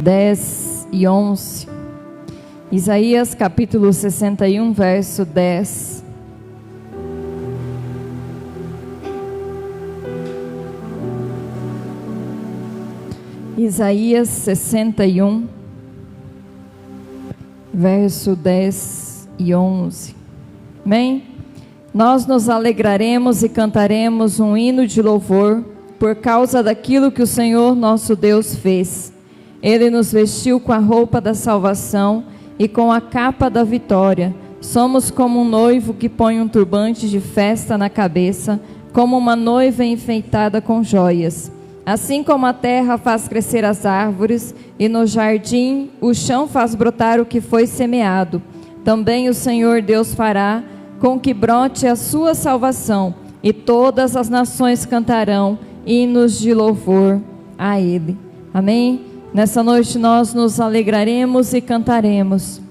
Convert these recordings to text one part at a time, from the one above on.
10 e 11. Isaías capítulo 61, verso 10. Isaías 61, verso 10 e 11. Amém? Nós nos alegraremos e cantaremos um hino de louvor por causa daquilo que o Senhor nosso Deus fez. Ele nos vestiu com a roupa da salvação e com a capa da vitória. Somos como um noivo que põe um turbante de festa na cabeça, como uma noiva enfeitada com joias. Assim como a terra faz crescer as árvores, e no jardim o chão faz brotar o que foi semeado, também o Senhor Deus fará com que brote a sua salvação, e todas as nações cantarão hinos de louvor a Ele. Amém? Nessa noite nós nos alegraremos e cantaremos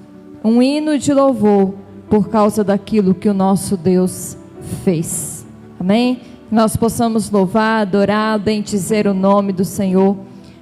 um hino de louvor por causa daquilo que o nosso Deus fez. Amém? Nós possamos louvar, adorar, bendizer o nome do Senhor,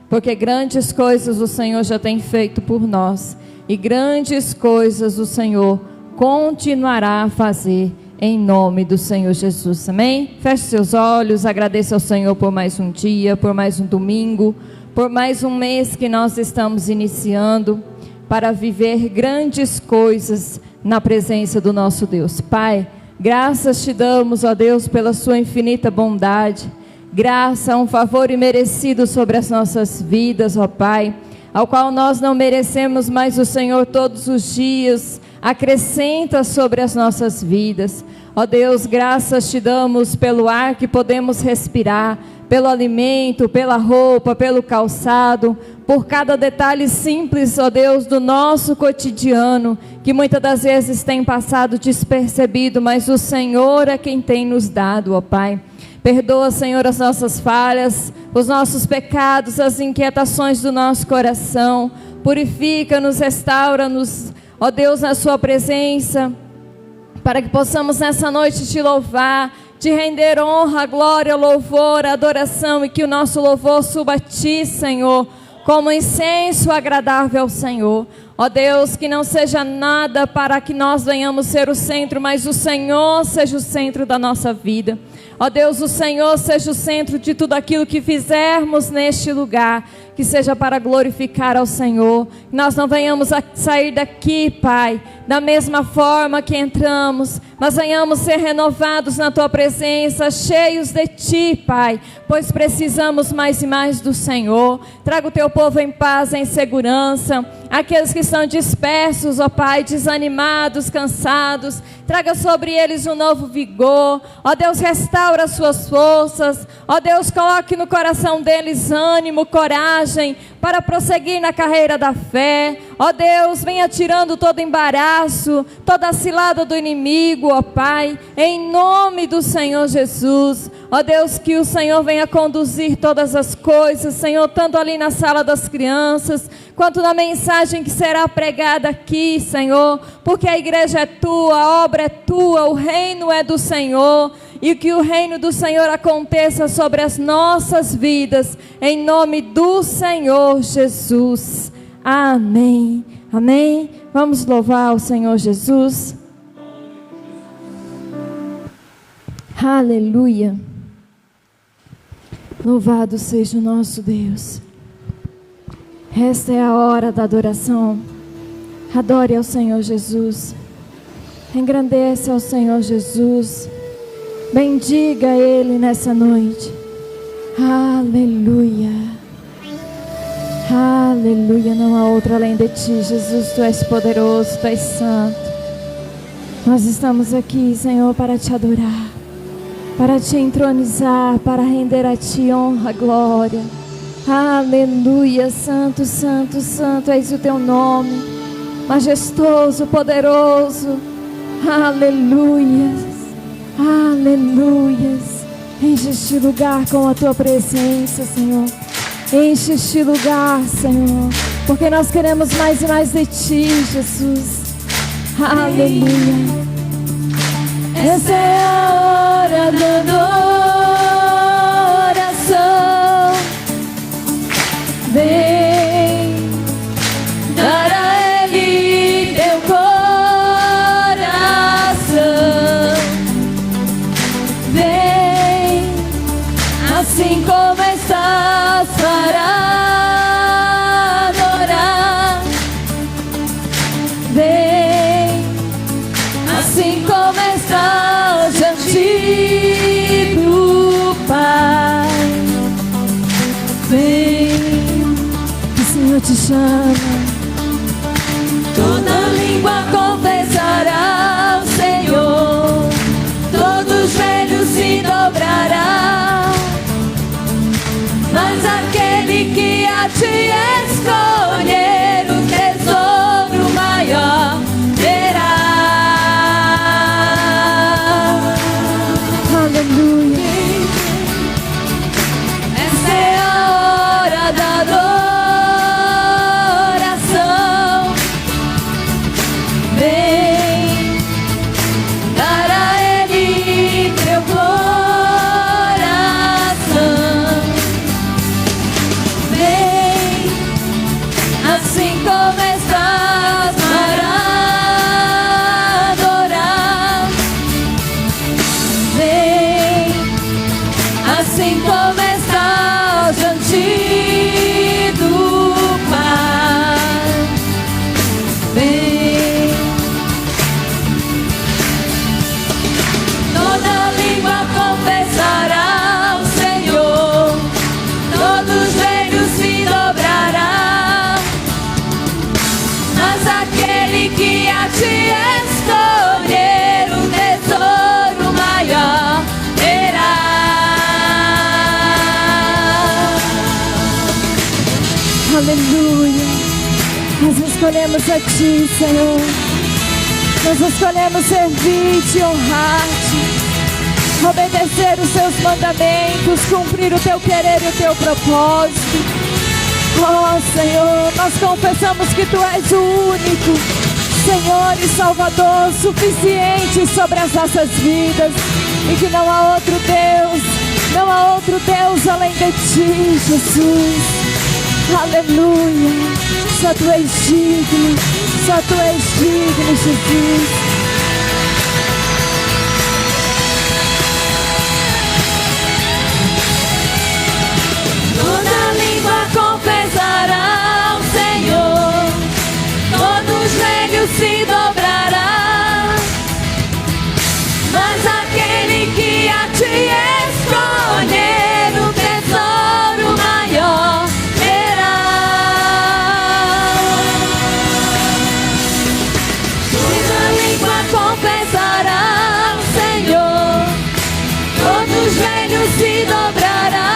porque grandes coisas o Senhor já tem feito por nós, e grandes coisas o Senhor continuará a fazer em nome do Senhor Jesus. Amém? Feche seus olhos, agradeça ao Senhor por mais um dia, por mais um domingo, por mais um mês que nós estamos iniciando para viver grandes coisas na presença do nosso Deus. Pai, graças te damos, ó Deus, pela sua infinita bondade, graça, um favor imerecido sobre as nossas vidas, ó Pai, ao qual nós não merecemos, mas o Senhor todos os dias acrescenta sobre as nossas vidas. Ó Deus, graças te damos pelo ar que podemos respirar, pelo alimento, pela roupa, pelo calçado, por cada detalhe simples, ó Deus, do nosso cotidiano, que muitas das vezes tem passado despercebido, mas o Senhor é quem tem nos dado, ó Pai. Perdoa, Senhor, as nossas falhas, os nossos pecados, as inquietações do nosso coração. Purifica-nos, restaura-nos, ó Deus, na sua presença, para que possamos nessa noite te louvar, te render honra, glória, louvor, adoração, e que o nosso louvor suba a ti, Senhor, como incenso agradável ao Senhor. Ó Deus, que não seja nada para que nós venhamos ser o centro, mas o Senhor seja o centro da nossa vida. Ó Deus, o Senhor seja o centro de tudo aquilo que fizermos neste lugar, que seja para glorificar ao Senhor. Que nós não venhamos a sair daqui, Pai, da mesma forma que entramos, mas venhamos ser renovados na Tua presença, cheios de Ti, Pai, pois precisamos mais e mais do Senhor. Traga o Teu povo em paz, em segurança, aqueles que estão dispersos, ó Pai, desanimados, cansados, traga sobre eles um novo vigor. Ó Deus, restaura as suas forças. Ó Deus, coloque no coração deles ânimo, coragem, para prosseguir na carreira da fé. Ó Deus, venha tirando todo embaraço, toda a cilada do inimigo, ó Pai, em nome do Senhor Jesus. Ó Deus, que o Senhor venha conduzir todas as coisas, Senhor, tanto ali na sala das crianças, quanto na mensagem que será pregada aqui, Senhor, porque a igreja é Tua, a obra é Tua, o reino é do Senhor, e que o reino do Senhor aconteça sobre as nossas vidas, em nome do Senhor Jesus. Amém. Amém. Vamos louvar o Senhor Jesus. Aleluia. Louvado seja o nosso Deus. Esta é a hora da adoração. Adore ao Senhor Jesus. Engrandeça ao Senhor Jesus. Bendiga Ele nessa noite. Aleluia. Aleluia. Não há outro além de Ti, Jesus. Tu és poderoso, Tu és santo. Nós estamos aqui, Senhor, para Te adorar, para Te entronizar, para render a Ti honra, glória. Aleluia. Santo, santo, santo és o Teu nome, majestoso, poderoso. Aleluia. Aleluias. Enche este lugar com a Tua presença, Senhor. Enche este lugar, Senhor, porque nós queremos mais e mais de Ti, Jesus. Aleluia. Essa é a hora da adoração. Vem, Senhor te chama. Toda língua confessará o Senhor, todo joelho se dobrará, mas aquele que a ti escolher o tesouro maior terá. Aleluia. Essa é a hora da adoração. Vem dar a Ele teu coração. Vem assim como estás para adorar. Vem assim como estás diante do Pai. Vem. Toda língua confessará o Senhor, todo joelho se dobrará, mas aquele que a ti escolher o tesouro maior terá. Aleluia. Nós escolhemos a ti, Senhor. Nós escolhemos servir-te, honrar-te, obedecer os teus mandamentos, cumprir o teu querer e o teu propósito. Oh, Senhor, nós confessamos que tu és o único Senhor e Salvador suficiente sobre as nossas vidas, e que não há outro Deus, não há outro Deus além de ti, Jesus. Aleluia. Só tu és digno, só tu és digno, Jesus. Toda língua confessará o Senhor, todo joelho se dobrará, mas aquele que a ti escolher o tesouro maior terá. Toda língua confessará o Senhor, todo joelho se dobrará,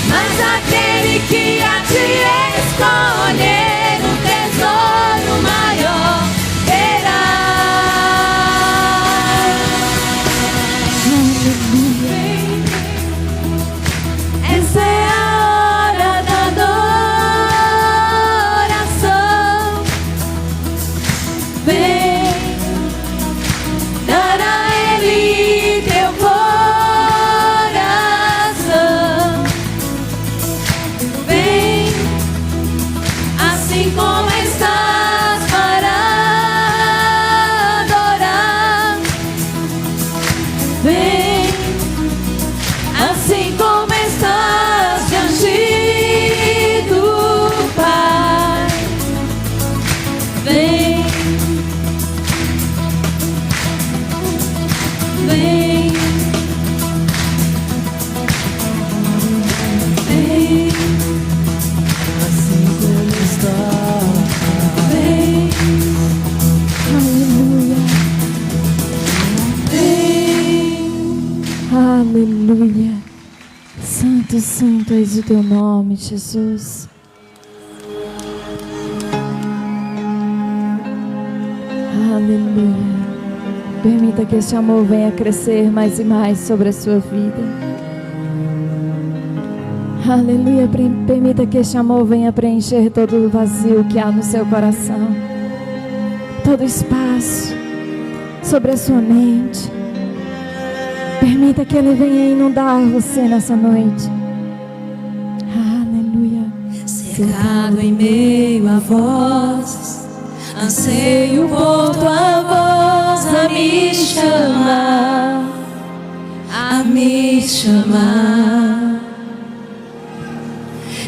mas aquele que a ti escolher o tesouro maior terá. Essa é a hora da adoração. Vem dar a Ele teu coração. Vem assim como estás para adorar. Vem assim como estás diante do Pai. Vem, vem, vem, assim como está. vem. Aleluia. Vem. Aleluia. Santo, santo és o teu nome, Jesus. Aleluia. Permita que este amor venha crescer mais e mais sobre a sua vida. Aleluia. Permita que este amor venha preencher todo o vazio que há no seu coração, todo espaço sobre a sua mente. Permita que Ele venha inundar você nessa noite. Aleluia. Cercado em meio a vozes, anseio por tua voz a me chamar, a me chamar.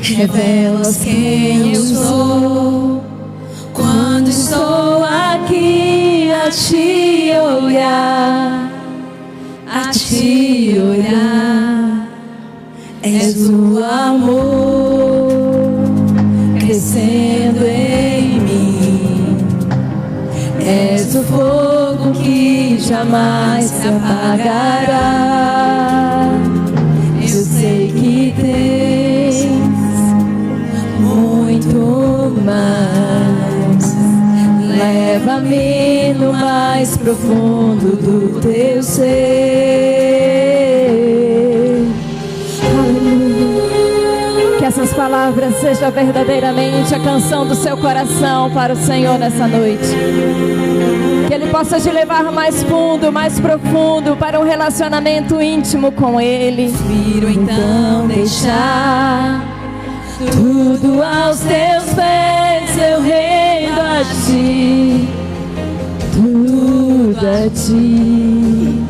Revelas quem eu sou quando estou aqui a te olhar, a te olhar. És o amor. jamais se apagará. Eu sei que tens muito mais. Leva-me no mais profundo do teu ser. Aleluia. Que essas palavras sejam verdadeiramente a canção do seu coração para o Senhor nessa noite. Que Ele possa te levar mais fundo, mais profundo para um relacionamento íntimo com Ele. Prefiro então deixar Tudo aos teus pés eu rendo a ti, tudo a ti.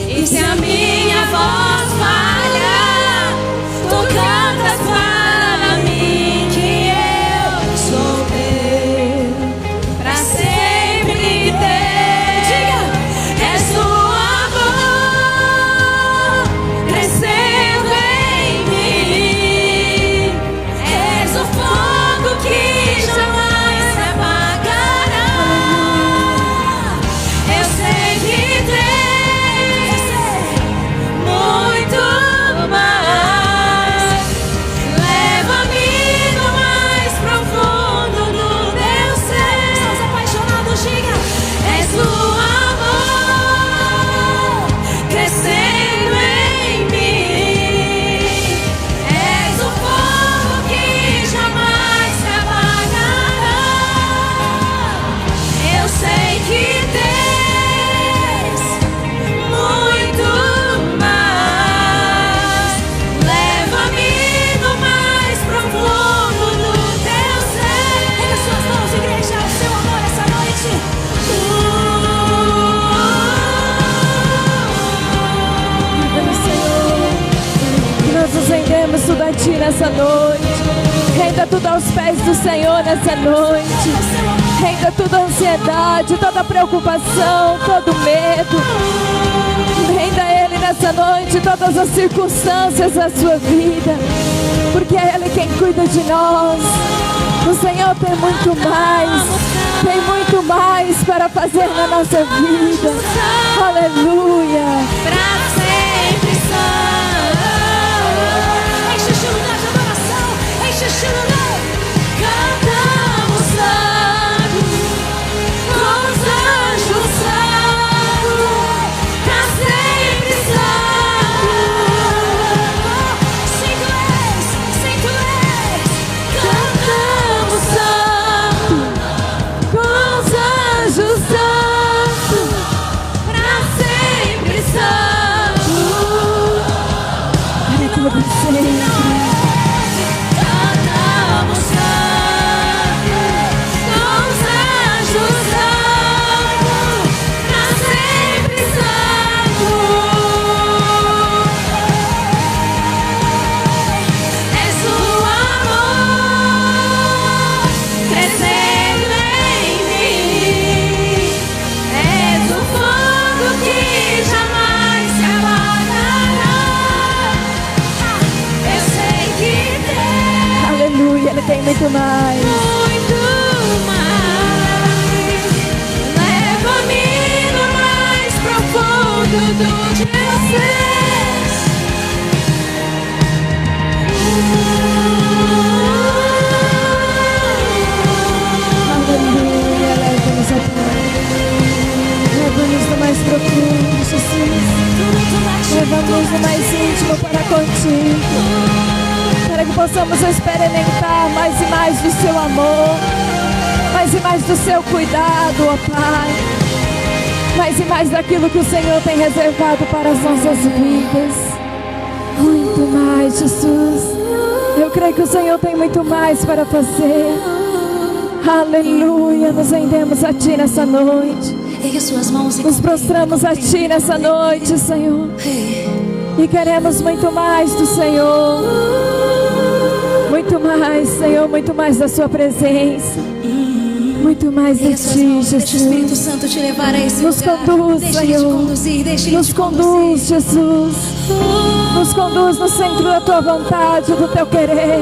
E se a minha voz falha, tu cantas para mim que eu sou teu, pra sempre ter. Diga, és o amor crescendo em mim, és o fogo que jamais se apagará. Eu sei que tens muito mais. Leva-me no mais profundo do teu ser. Estamos apaixonados, diga. És o amor crescendo em mim. És o fogo que jamais se apagará. Eu sei que tens muito mais. Leva-me no mais profundo do teu ser. Pega suas mãos, igreja, o seu amor essa noite. Senhor, que nós nos rendemos tudo a ti nessa noite. Renda tudo aos pés do Senhor nessa noite. Renda toda a ansiedade, toda a preocupação, todo o medo. Renda a Ele nessa noite todas as circunstâncias da sua vida, porque é Ele quem cuida de nós. O Senhor tem muito mais para fazer na nossa vida. Aleluia. Pra sempre santo. Enche este lugar de adoração. Enche este lugar. Cantamos santo, com os anjos santo, pra sempre santo. Sim, tu és. Cantamos santo, Com os anjos santos, pra sempre santo. para todo sempre. Cantamos santo, com os anjos santo, pra sempre santo. És o amor crescendo em mim, és o fogo que jamais se apagará. Eu sei que tem Aleluia, Ele tem muito mais. muito mais. Leva-me no mais profundo do teu ser. Aleluia, leva-nos a Ti. Leva-nos no mais profundo, Jesus. Leva-nos no mais íntimo para contigo, para que possamos experimentar mais e mais do Seu amor, mais e mais do Seu cuidado, ó Pai, mais e mais daquilo que o Senhor tem reservado para as nossas vidas. Muito mais, Jesus. Eu creio que o Senhor tem muito mais para fazer. Aleluia, nos rendemos a Ti nessa noite. Ergue suas mãos e Nos prostramos a Ti nessa noite, Senhor. E queremos muito mais do Senhor. Muito mais, Senhor, muito mais da Sua presença. Muito mais de Erga suas ti, mãos, deixa o Espírito Jesus. Santo te levar a esse Nos lugar. conduz, Deixa Ele te Senhor. conduzir, deixa Ele Nos te conduz, conduzir. Jesus. Nos conduz no centro da tua vontade, do teu querer.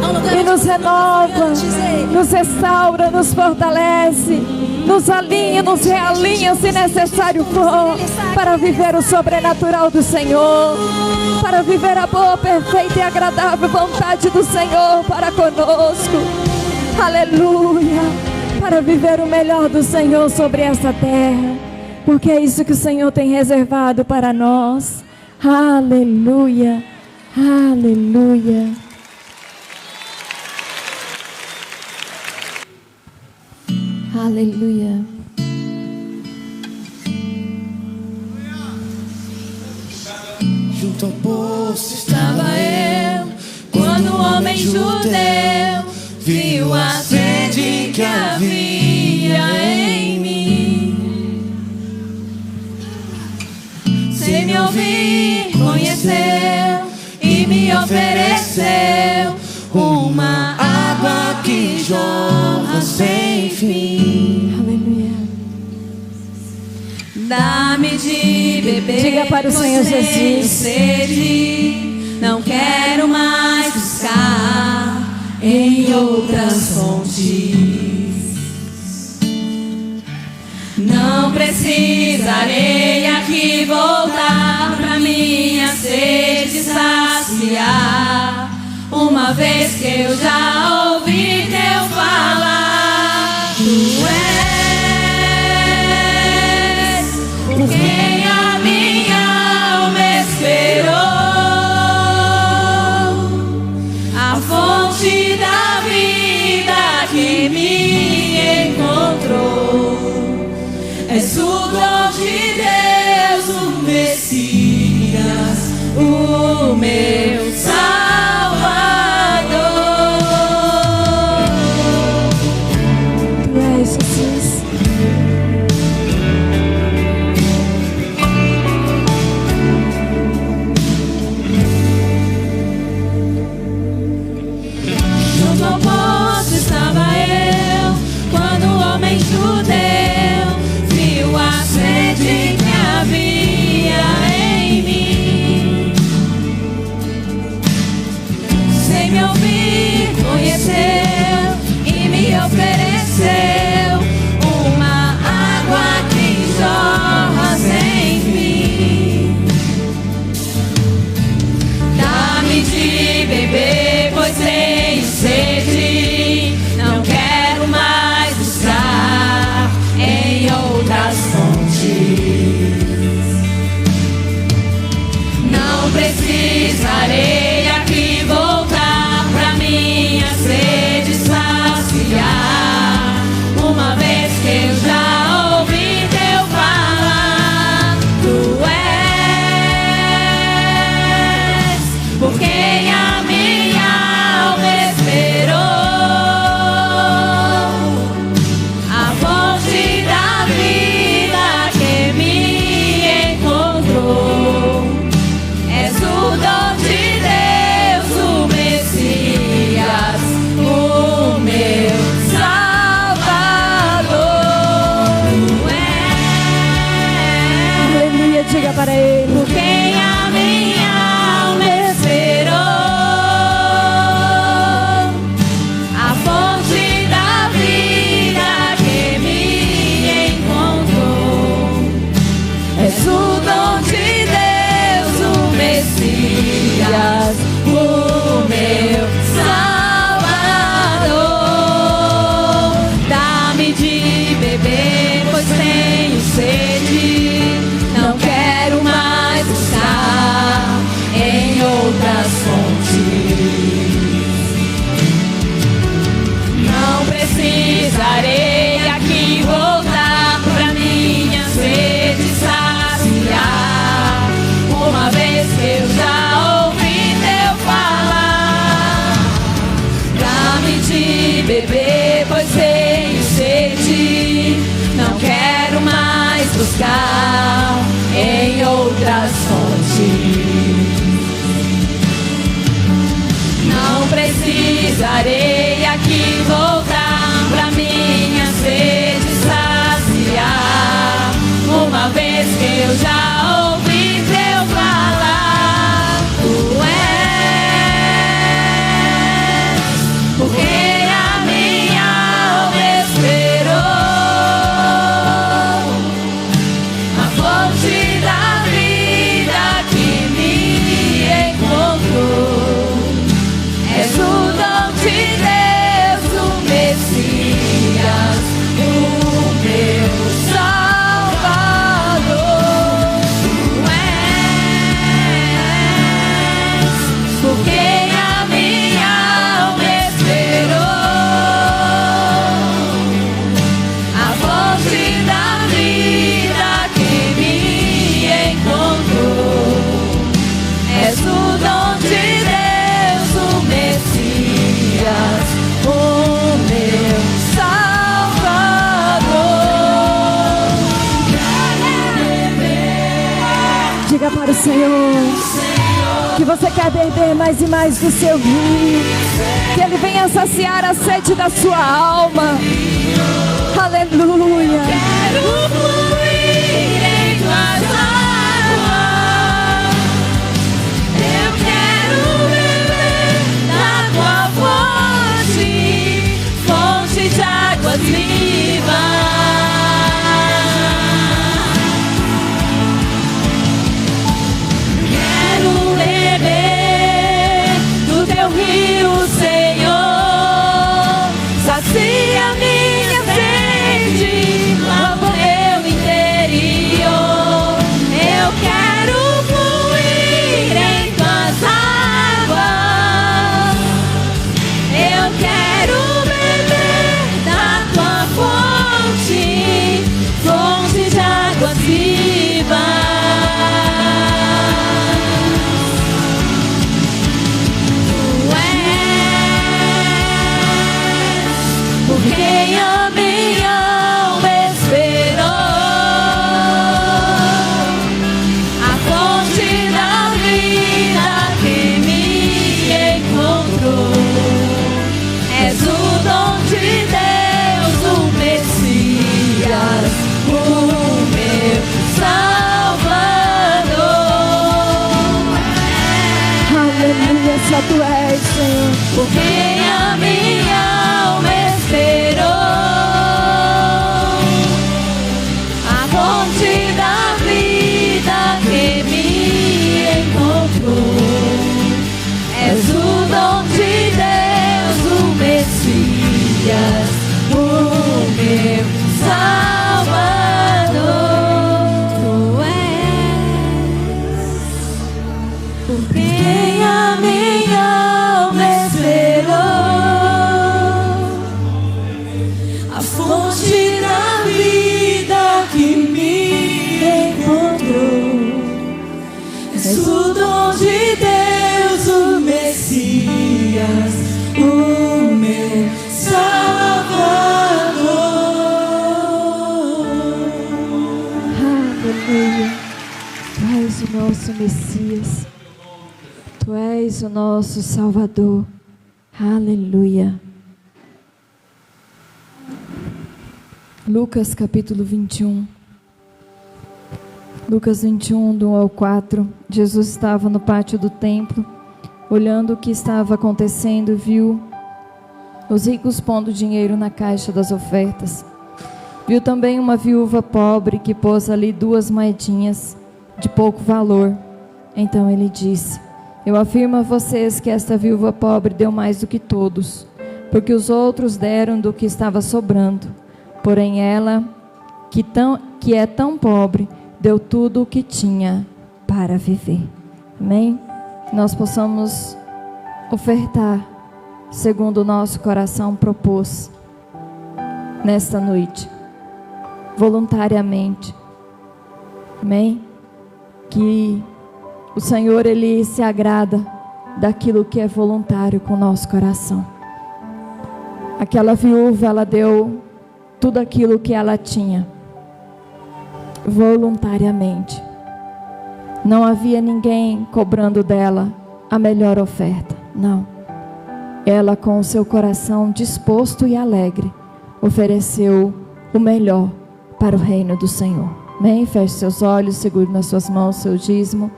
Ao lugar E onde nos você renova, antes, Ei. nos restaura, nos fortalece, nos alinha, nos realinha se necessário for, para viver o sobrenatural do Senhor, para viver a boa, perfeita e agradável vontade do Senhor para conosco. Aleluia! Para viver o melhor do Senhor sobre esta terra, porque é isso que o Senhor tem reservado para nós. Aleluia! Aleluia! Aleluia. Junto ao poço Estava eu, quando o homem judeu viu a sede que havia em mim. Sem me ouvir, conheceu e me ofereceu uma água que jorra sem fim. Aleluia. Dá-me de beber. Diga para o pois Senhor tenho Jesus. sede, não quero mais buscar em outras fontes. Não precisarei aqui voltar pra minha sede saciar, uma vez que eu já ouvi teu falar. Tu és por quem a minha alma esperou, a fonte da vida que me encontrou. És o dom de Deus, o Messias, o meu Salvador. Tu és Jesus. Junto ao poço estava eu, quando o homem judeu viu a sede que havia em mim. Sem me ouvir, conheceu e me ofereceu uma água que jorra sem fim. Dá-me de beber, pois tenho sede, não quero mais buscar em outras fontes. Não precisarei aqui voltar pra minha sede saciar, uma vez que eu já ouvi teu falar. Tu és por quem a minha alma esperou, a fonte da vida que me encontrou. És o dom de Deus, o Messias, o meu Salvador. Tu és Aleluia. Diga para Ele. por quem a minha alma esperou, a fonte da vida que me encontrou. És o dom de Deus, o Messias, o meu Salvador. Dá-me de beber, pois tenho sede, não quero mais buscar em outras fontes. Não precisarei aqui voltar pra minha sede saciar, uma vez que eu já ouvi teu falar. Dá-me de beber, pois tenho sede, não quero mais buscar em outras fontes. Não precisarei aqui voltar pra minha Senhor, que você quer beber mais e mais do seu rio, que Ele venha saciar a sede da sua alma. Aleluia. Quero fluir em tuas águas. Eu quero beber da tua fonte, fonte de águas vivas. Quero beber do teu rio, Senhor. Sacia minha sede, lampa meu interior. Eu quero fluir em tuas águas. Eu quero beber da tua fonte, fonte de águas vivas. Tu és por quem a minha alma esperou, a fonte da vida que me encontrou. És o dom de Deus, o Messias, o meu Salvador. Aleluia, só tu és, Senhor. Por quem a minha alma esperou, a fonte da vida que me encontrou. És o dom de Deus, o Messias, o meu Salvador. Tu és por quem a minha alma esperou, a fonte da vida que me encontrou. És o dom de Deus, o Messias, o meu Salvador. Aleluia. Tu és o nosso Messias. Tu és o nosso Salvador. Aleluia. Lucas capítulo 21. Lucas 21, do 1 ao 4. Jesus estava no pátio do templo, olhando o que estava acontecendo, viu os ricos pondo dinheiro na caixa das ofertas. Viu também uma viúva pobre que pôs ali 2 moedinhas de pouco valor. Então ele disse: eu afirmo a vocês que esta viúva pobre deu mais do que todos, porque os outros deram do que estava sobrando. Porém ela, que é tão pobre, deu tudo o que tinha para viver. Amém? Que nós possamos ofertar segundo o nosso coração propôs nesta noite, voluntariamente. Amém? Que o Senhor, Ele se agrada daquilo que é voluntário com o nosso coração. Aquela viúva, ela deu tudo aquilo que ela tinha, voluntariamente. Não havia ninguém cobrando dela a melhor oferta, não. Ela, com o seu coração disposto e alegre, ofereceu o melhor para o reino do Senhor. Amém? Feche seus olhos, segure nas suas mãos o seu dízimo,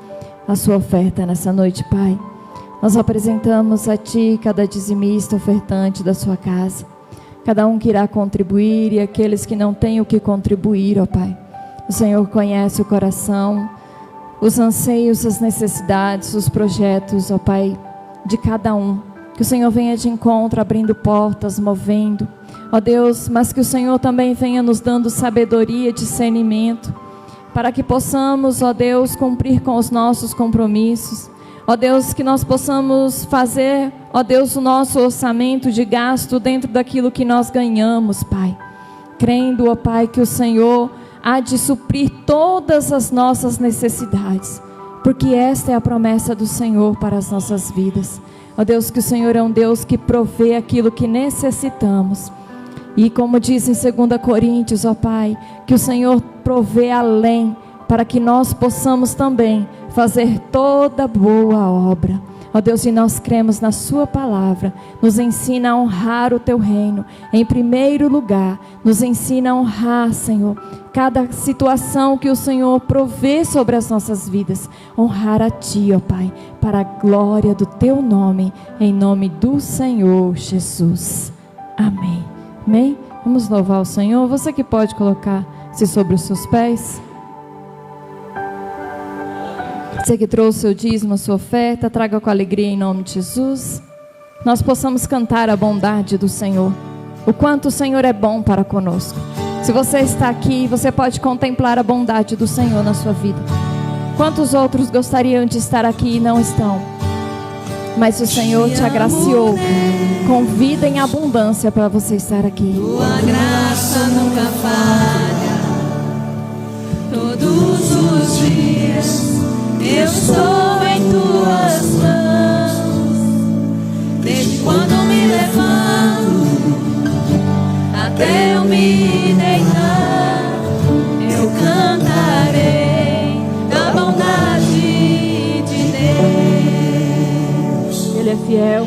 a sua oferta nessa noite, Pai. Nós apresentamos a Ti cada dizimista, ofertante da sua casa, cada um que irá contribuir e aqueles que não têm o que contribuir, ó Pai. O Senhor conhece o coração, os anseios, as necessidades, os projetos, ó Pai, de cada um. Que o Senhor venha de encontro, abrindo portas, movendo, ó Deus, mas que o Senhor também venha nos dando sabedoria, discernimento, para que possamos, ó Deus, cumprir com os nossos compromissos. Ó Deus, que nós possamos fazer, ó Deus, o nosso orçamento de gasto dentro daquilo que nós ganhamos, Pai. Crendo, ó Pai, que o Senhor há de suprir todas as nossas necessidades, porque esta é a promessa do Senhor para as nossas vidas. Ó Deus, que o Senhor é um Deus que provê aquilo que necessitamos. E como diz em 2 Coríntios, ó Pai, que o Senhor provê além, para que nós possamos também fazer toda boa obra. Ó Deus, e nós cremos na sua palavra. Nos ensina a honrar o teu reino em primeiro lugar. Nos ensina a honrar, Senhor, cada situação que o Senhor provê sobre as nossas vidas. Honrar a ti, ó Pai, para a glória do teu nome, em nome do Senhor Jesus. Amém. Amém? Vamos louvar o Senhor. Você que pode colocar-se sobre os seus pés. Você que trouxe o seu dízimo, a sua oferta, traga com alegria em nome de Jesus. Nós possamos cantar a bondade do Senhor, o quanto o Senhor é bom para conosco. Se você está aqui, você pode contemplar a bondade do Senhor na sua vida. Quantos outros gostariam de estar aqui e não estão? Mas o Senhor te agraciou com vida em abundância para você estar aqui. Tua graça nunca falha. Todos os dias eu estou em tuas mãos. Desde quando me levanto até eu me deitar, eu cantarei da bondade de Deus. Ele é fiel.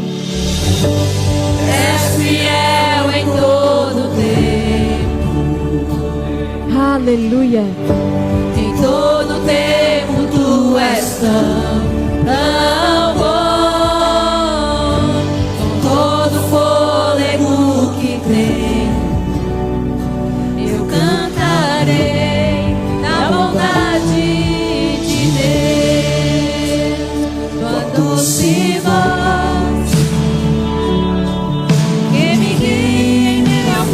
És fiel em todo tempo. Aleluia. Em todo tempo tu és tão bom. Com todo fôlego que tenho, eu cantarei da bondade de Deus. Tua doce voz que me guia em meio ao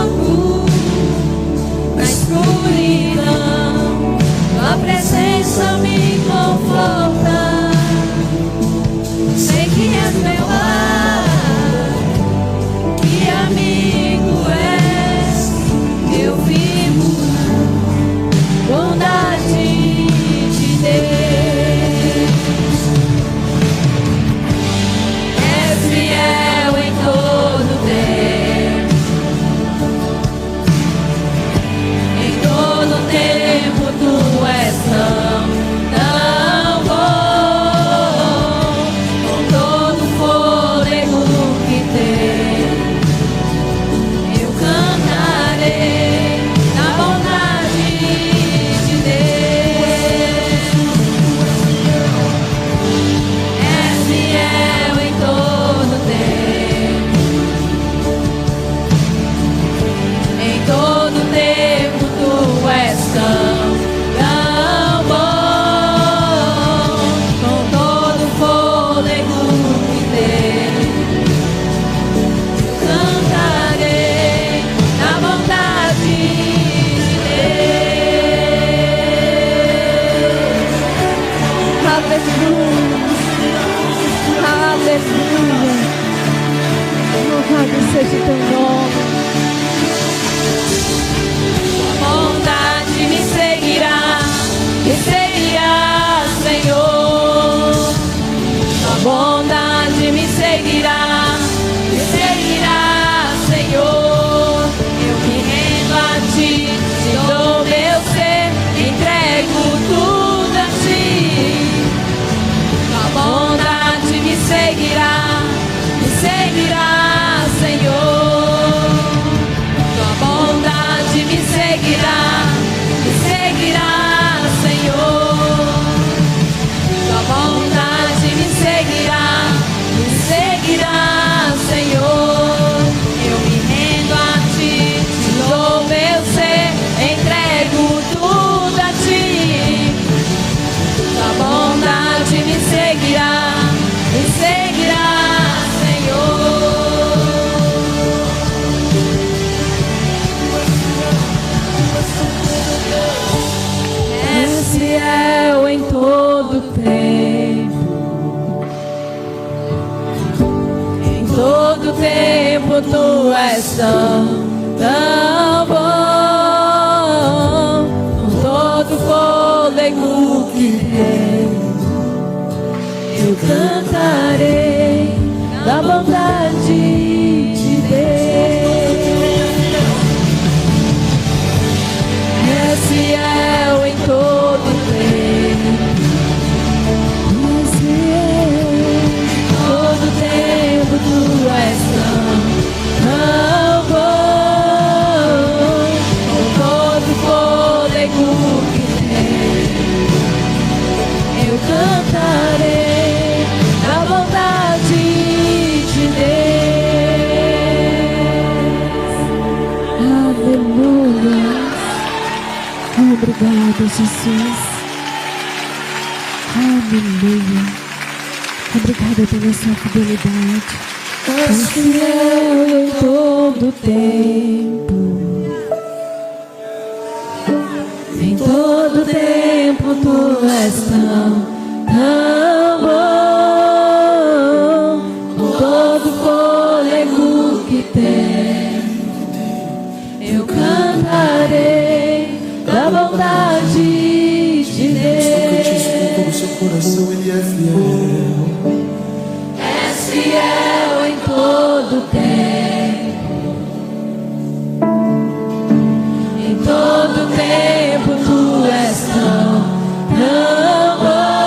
fogo, na escuridão. Tua presença me conforta. Sei que és meu lar, que amigo és. Eu vivo na bondade de Deus. És fiel em todo tempo. Em todo tempo tu és tão bom. Com todo fôlego que tenho, eu cantarei da bondade de Deus. És fiel em todo tempo. Em todo tempo tu és tão bom. Com todo fôlego que tenho, cantarei da bondade de Deus. Aleluia. Aleluia. Louvado seja o teu nome. Bondade me seguirá, Senhor. Tua bondade me seguirá, Senhor. Eu me rendo a ti, te dou meu ser, entrego tudo a ti. Tua bondade me seguirá, Senhor. Tua bondade me seguirá, Senhor. Tua bondade me seguirá, Senhor. Eu me rendo a ti, te dou meu ser, entrego tudo a ti. Tua bondade me seguirá, Senhor. És fiel em todo tempo. Em todo tempo tu és tão bom. Com todo fôlego que tenho, eu cantarei da bondade de Deus. És fiel em todo tempo. Obrigada, Jesus. Aleluia. Obrigada pela sua fidelidade. És fiel em todo tempo. Em todo tempo tu és tão bom. Com todo fôlego que tenho, eu cantarei da bondade de Deus. Com todo seu coração, Ele é fiel. És fiel em todo tempo. Em todo tempo tu és tão bom.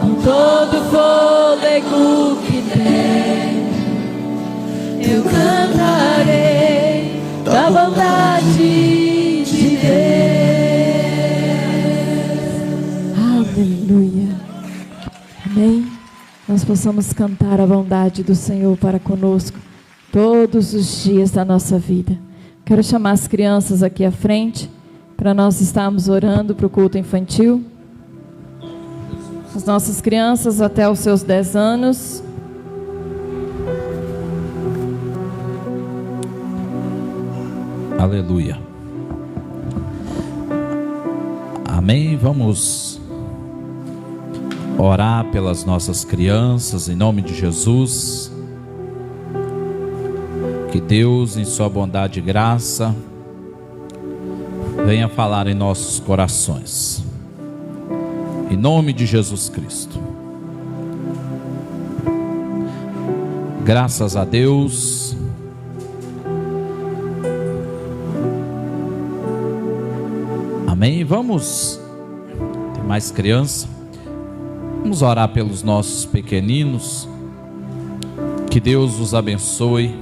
Com todo fôlego que tenho, eu cantarei da bondade de Deus. Aleluia. Amém. Nós possamos cantar a bondade do Senhor para conosco todos os dias da nossa vida. Quero chamar as crianças aqui à frente para nós estarmos orando para o culto infantil. As nossas crianças até os seus 10 anos. Aleluia. Amém. Vamos orar pelas nossas crianças em nome de Jesus. Que Deus, em sua bondade e graça, venha falar em nossos corações. Em nome de Jesus Cristo. Graças a Deus. Amém. Vamos. Tem mais criança? Vamos orar pelos nossos pequeninos. Que Deus os abençoe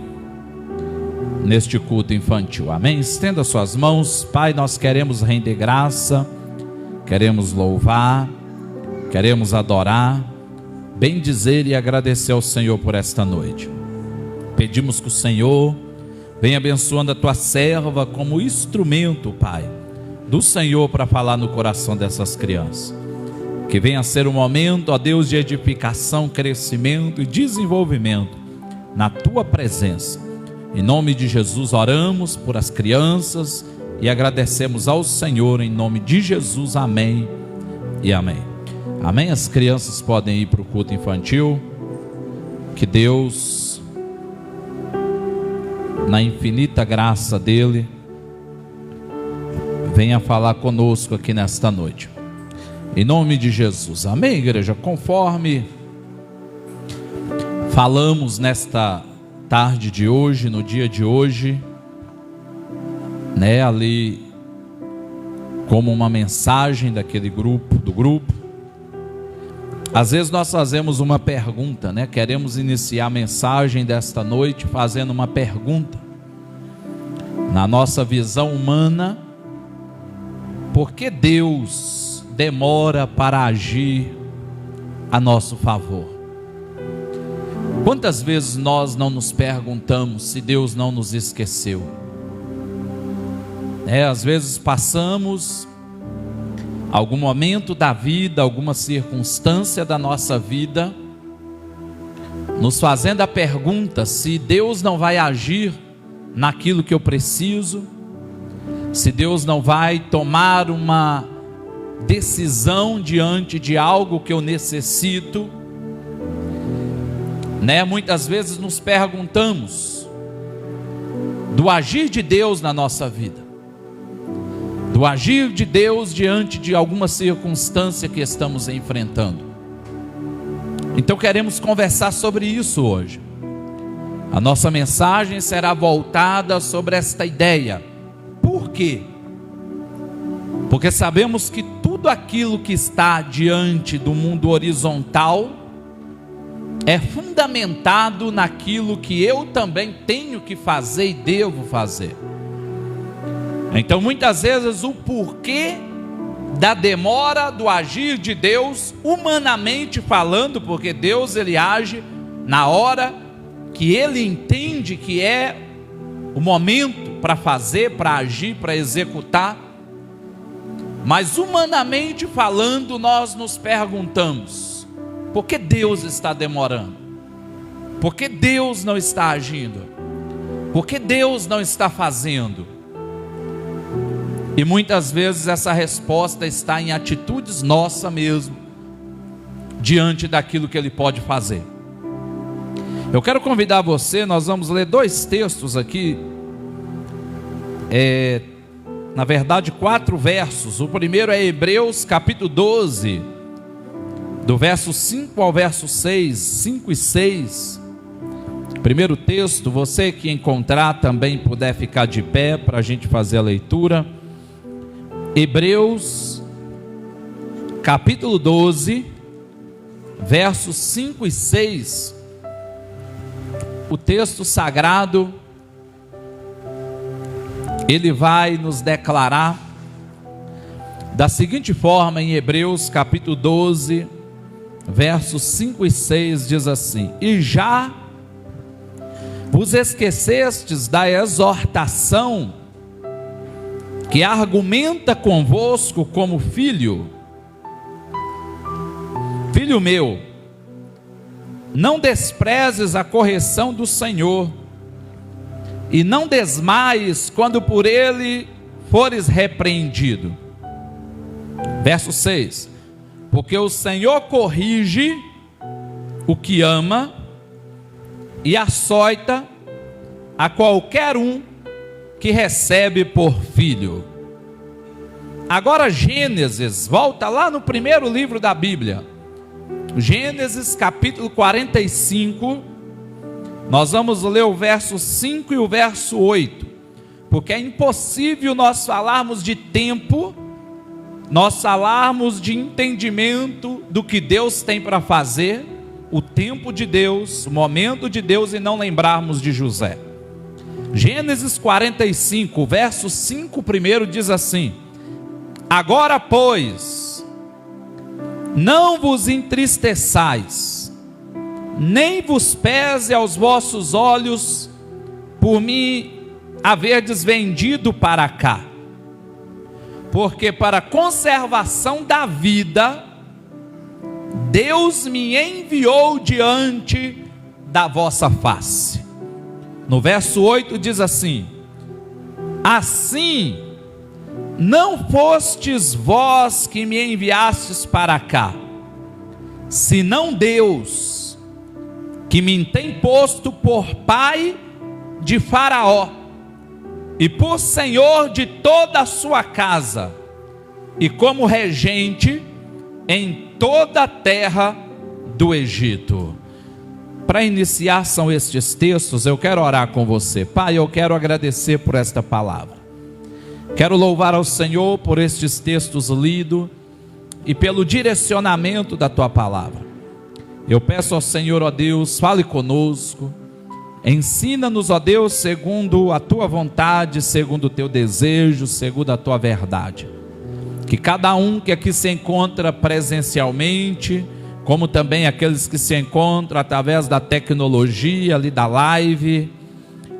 neste culto infantil. Amém. Estenda suas mãos. Pai, nós queremos render graça, queremos louvar, queremos adorar, bendizer e agradecer ao Senhor por esta noite. Pedimos que o Senhor venha abençoando a tua serva como instrumento, Pai, do Senhor para falar no coração dessas crianças. Que venha ser um momento, ó Deus, de edificação, crescimento e desenvolvimento na tua presença. Em nome de Jesus oramos por as crianças e agradecemos ao Senhor em nome de Jesus. Amém e amém. Amém. As crianças podem ir para o culto infantil. Que Deus, na infinita graça dele, venha falar conosco aqui nesta noite. Em nome de Jesus. Amém, igreja? Conforme falamos nesta tarde de hoje, no dia de hoje, ali como uma mensagem daquele grupo, às vezes nós fazemos uma pergunta, queremos iniciar a mensagem desta noite fazendo uma pergunta. Na nossa visão humana, por que Deus demora para agir a nosso favor? Quantas vezes nós não nos perguntamos se Deus não nos esqueceu? Às vezes passamos algum momento da vida, alguma circunstância da nossa vida, nos fazendo a pergunta se Deus não vai agir naquilo que eu preciso, se Deus não vai tomar uma decisão diante de algo que eu necessito. Muitas vezes nos perguntamos do agir de Deus na nossa vida, do agir de Deus diante de alguma circunstância que estamos enfrentando. Então queremos conversar sobre isso hoje. A nossa mensagem será voltada sobre esta ideia. Por quê? Porque sabemos que tudo aquilo que está diante do mundo horizontal é fundamentado naquilo que eu também tenho que fazer e devo fazer. Então muitas vezes o porquê da demora do agir de Deus, humanamente falando, porque Deus ele age na hora que ele entende que é o momento para fazer, para agir, para executar. Mas humanamente falando, nós nos perguntamos: por que Deus está demorando? Por que Deus não está agindo? Por que Deus não está fazendo? E muitas vezes essa resposta está em atitudes nossas mesmo, diante daquilo que Ele pode fazer. Eu quero convidar você, nós vamos ler 2 textos aqui, na verdade 4 versos. O primeiro é Hebreus capítulo 12, do verso 5 ao verso 6, 5 e 6. Primeiro texto, você que encontrar também puder ficar de pé para a gente fazer a leitura. Hebreus capítulo 12, versos 5 e 6. O texto sagrado, ele vai nos declarar da seguinte forma em Hebreus capítulo 12, versos 5 e 6, diz assim: e já vos esquecestes da exortação que argumenta convosco como filho. Filho meu, não desprezes a correção do Senhor, e não desmaies quando por ele fores repreendido. Verso 6: porque o Senhor corrige o que ama e açoita a qualquer um que recebe por filho. Agora Gênesis, volta lá no primeiro livro da Bíblia, Gênesis capítulo 45, nós vamos ler o verso 5 e o verso 8, porque é impossível nós falarmos de tempo, nós falarmos de entendimento do que Deus tem para fazer, o tempo de Deus, o momento de Deus, e não lembrarmos de José. Gênesis 45, verso 5 primeiro diz assim: agora pois, não vos entristeçais, nem vos pese aos vossos olhos por me haverdes vendido para cá, porque para a conservação da vida Deus me enviou diante da vossa face. No verso 8 diz assim: assim não fostes vós que me enviastes para cá, senão Deus, que me tem posto por pai de Faraó, e por senhor de toda a sua casa, e como regente em toda a terra do Egito. Para iniciar são estes textos, eu quero orar com você. Pai, eu quero agradecer por esta palavra. Quero louvar ao Senhor por estes textos lidos e pelo direcionamento da Tua palavra. Eu peço ao Senhor, ó Deus, fale conosco, ensina-nos, ó Deus, segundo a Tua vontade, segundo o Teu desejo, segundo a Tua verdade. Que cada um que aqui se encontra presencialmente, como também aqueles que se encontram através da tecnologia ali da live,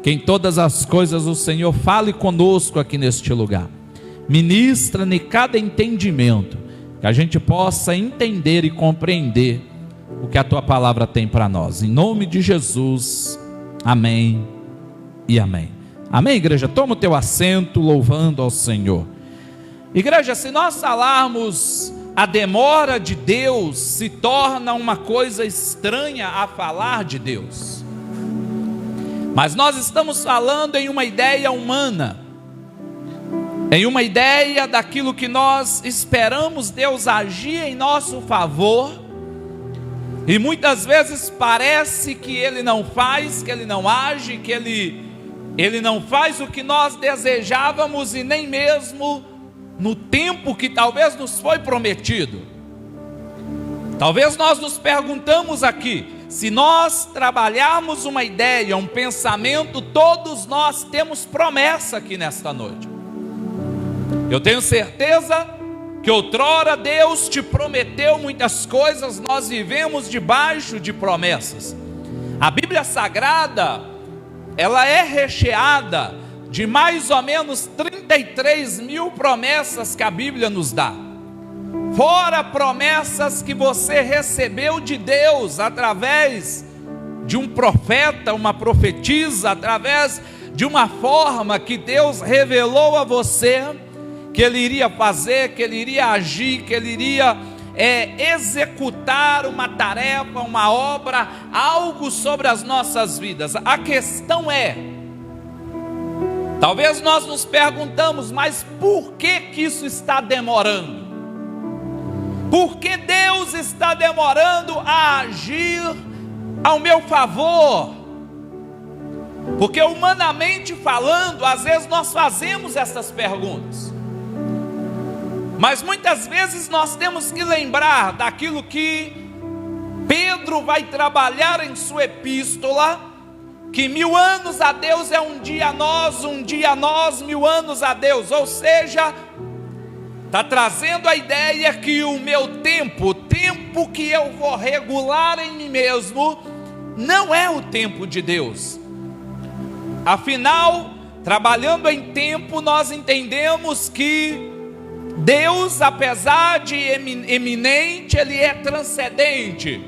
que em todas as coisas o Senhor fale conosco aqui neste lugar. Ministra-me cada entendimento, que a gente possa entender e compreender o que a Tua palavra tem para nós. Em nome de Jesus, amém e amém. Amém, igreja? Toma o teu assento louvando ao Senhor. Igreja, se nós falarmos a demora de Deus, se torna uma coisa estranha a falar de Deus. Mas nós estamos falando em uma ideia humana, em uma ideia daquilo que nós esperamos Deus agir em nosso favor, e muitas vezes parece que Ele não faz, que Ele não age, que Ele não faz o que nós desejávamos, e nem mesmo no tempo que talvez nos foi prometido. Talvez nós nos perguntamos aqui, se nós trabalharmos uma ideia, um pensamento, todos nós temos promessa aqui nesta noite. Eu tenho certeza que outrora Deus te prometeu muitas coisas, nós vivemos debaixo de promessas. A Bíblia Sagrada, ela é recheada de mais ou menos 33 mil promessas que a Bíblia nos dá. Fora promessas que você recebeu de Deus através de um profeta, uma profetisa, através de uma forma que Deus revelou a você que Ele iria fazer, que Ele iria agir, que Ele iria executar uma tarefa, uma obra, algo sobre as nossas vidas. A questão é, talvez nós nos perguntamos, mas por que isso está demorando? Por que Deus está demorando a agir ao meu favor? Porque humanamente falando, às vezes nós fazemos essas perguntas, mas muitas vezes nós temos que lembrar daquilo que Pedro vai trabalhar em sua epístola, que 1000 anos a Deus é um dia a nós, 1000 anos a Deus. Ou seja, está trazendo a ideia que o meu tempo, o tempo que eu vou regular em mim mesmo, não é o tempo de Deus. Afinal, trabalhando em tempo, nós entendemos que Deus, apesar de eminente, Ele é transcendente.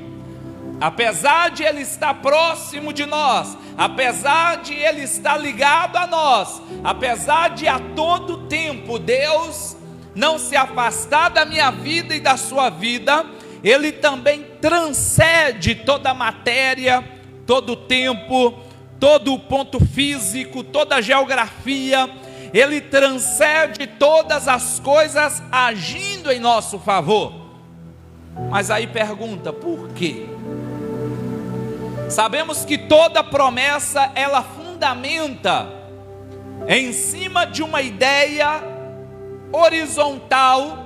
Apesar de Ele estar próximo de nós, apesar de Ele estar ligado a nós, apesar de a todo tempo Deus não se afastar da minha vida e da sua vida, Ele também transcende toda a matéria, todo o tempo, todo o ponto físico, toda a geografia. Ele transcende todas as coisas agindo em nosso favor. Mas aí pergunta, por quê? Sabemos que toda promessa, ela fundamenta em cima de uma ideia horizontal,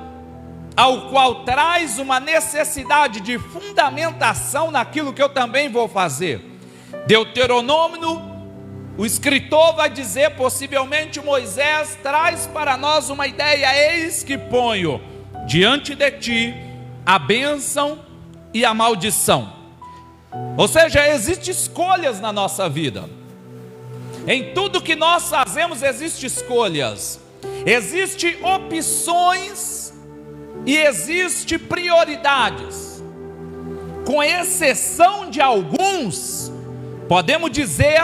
ao qual traz uma necessidade de fundamentação naquilo que eu também vou fazer. Deuteronômio, o escritor vai dizer, possivelmente Moisés traz para nós uma ideia: eis que ponho diante de ti a bênção e a maldição. Ou seja, existem escolhas na nossa vida. Em tudo que nós fazemos existem escolhas, existem opções e existem prioridades. Com exceção de alguns, podemos dizer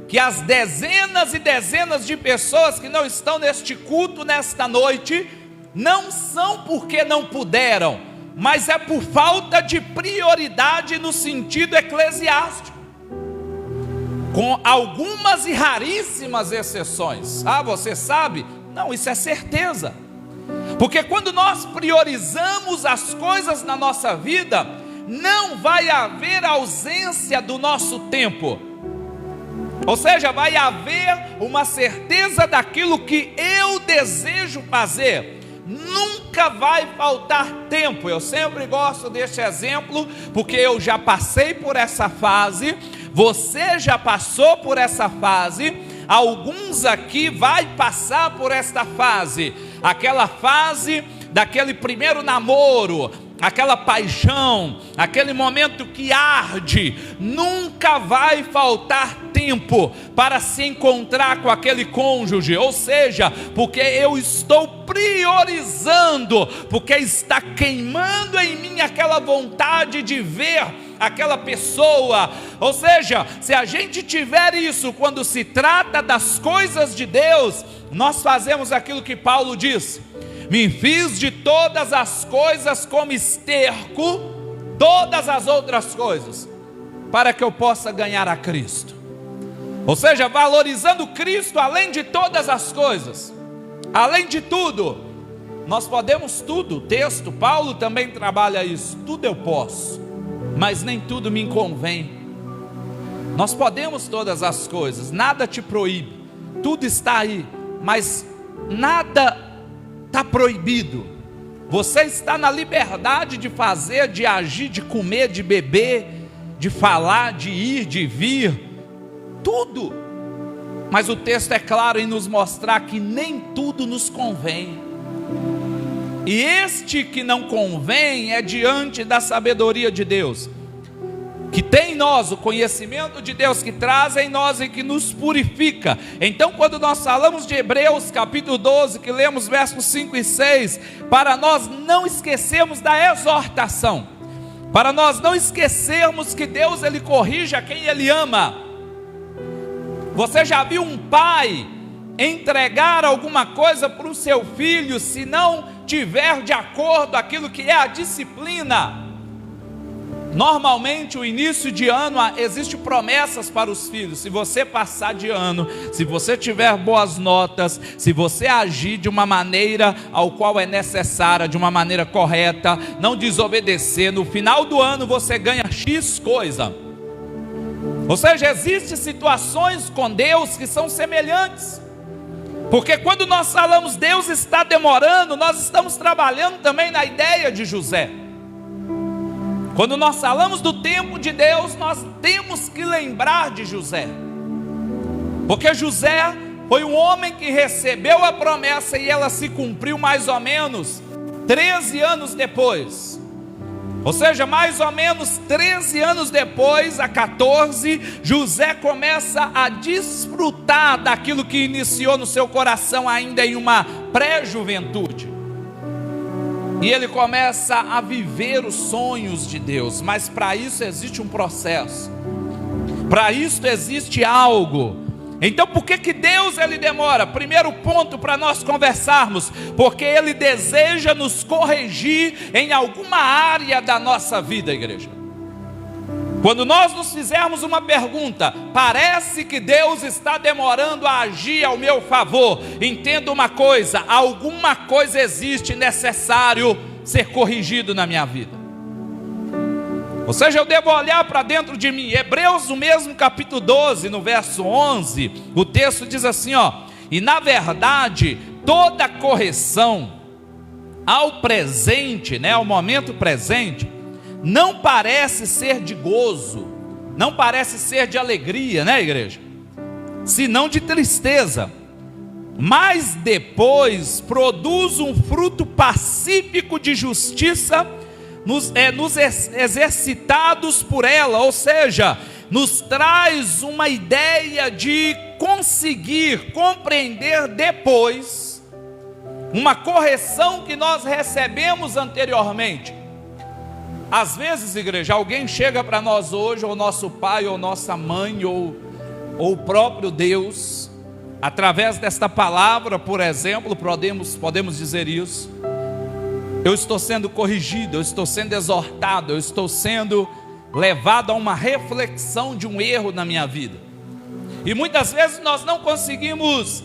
que as dezenas e dezenas de pessoas que não estão neste culto nesta noite, não são porque não puderam, mas é por falta de prioridade no sentido eclesiástico, com algumas e raríssimas exceções. Ah, você sabe? Não, isso é certeza, porque quando nós priorizamos as coisas na nossa vida, não vai haver ausência do nosso tempo. Ou seja, vai haver uma certeza daquilo que eu desejo fazer. Nunca vai faltar tempo. Eu sempre gosto desse exemplo, porque eu já passei por essa fase, você já passou por essa fase, alguns aqui vai passar por esta fase, aquela fase daquele primeiro namoro, aquela paixão, aquele momento que arde. Nunca vai faltar tempo para se encontrar com aquele cônjuge, ou seja, porque eu estou priorizando, porque está queimando em mim aquela vontade de ver aquela pessoa. Ou seja, se a gente tiver isso quando se trata das coisas de Deus, nós fazemos aquilo que Paulo disse: me fiz de todas as coisas como esterco, todas as outras coisas, para que eu possa ganhar a Cristo. Ou seja, valorizando Cristo além de todas as coisas, além de tudo. Nós podemos tudo, o texto, Paulo também trabalha isso. Tudo eu posso, mas nem tudo me convém. Nós podemos todas as coisas, nada te proíbe, tudo está aí, mas nada está proibido. Você está na liberdade de fazer, de agir, de comer, de beber, de falar, de ir, de vir, tudo. Mas o texto é claro em nos mostrar que nem tudo nos convém. E este que não convém é diante da sabedoria de Deus. que tem em nós o conhecimento de Deus, que traz em nós e que nos purifica. Então, quando nós falamos de Hebreus capítulo 12, que lemos versos 5 e 6, para nós não esquecermos da exortação, para nós não esquecermos que Deus, Ele corrige a quem Ele ama. Você já viu um pai entregar alguma coisa para o seu filho, se não tiver de acordo aquilo que é a disciplina? Normalmente o início de ano existem promessas para os filhos. Se você passar de ano, se você tiver boas notas, se você agir de uma maneira ao qual é necessária, de uma maneira correta, não desobedecer, no final do ano você ganha X coisa. Ou seja, existem situações com Deus que são semelhantes. Porque quando nós falamos Deus está demorando, nós estamos trabalhando também na ideia de José. Quando nós falamos do tempo de Deus, nós temos que lembrar de José. Porque José foi um homem que recebeu a promessa e ela se cumpriu mais ou menos 13 anos depois. Ou seja, mais ou menos 13 anos depois, a 14, José começa a desfrutar daquilo que iniciou no seu coração ainda em uma pré-juventude. E ele começa a viver os sonhos de Deus, mas para isso existe um processo, para isso existe algo. Então por que Deus ele demora? Primeiro ponto para nós conversarmos, porque Ele deseja nos corrigir em alguma área da nossa vida, igreja. Quando nós nos fizermos uma pergunta, parece que Deus está demorando a agir ao meu favor, entenda uma coisa, alguma coisa existe necessário ser corrigido na minha vida. Ou seja, eu devo olhar para dentro de mim. Hebreus, no mesmo capítulo 12, no verso 11, o texto diz assim, e na verdade, toda correção ao presente, ao momento presente, não parece ser de gozo, não parece ser de alegria, igreja? Senão de tristeza. Mas depois produz um fruto pacífico de justiça nos exercitados por ela, ou seja, nos traz uma ideia de conseguir compreender depois uma correção que nós recebemos anteriormente. Às vezes, igreja, alguém chega para nós hoje, ou nosso pai, ou nossa mãe, ou o próprio Deus, através desta palavra, por exemplo, podemos dizer isso. Eu estou sendo corrigido, eu estou sendo exortado, eu estou sendo levado a uma reflexão de um erro na minha vida. E muitas vezes nós não conseguimos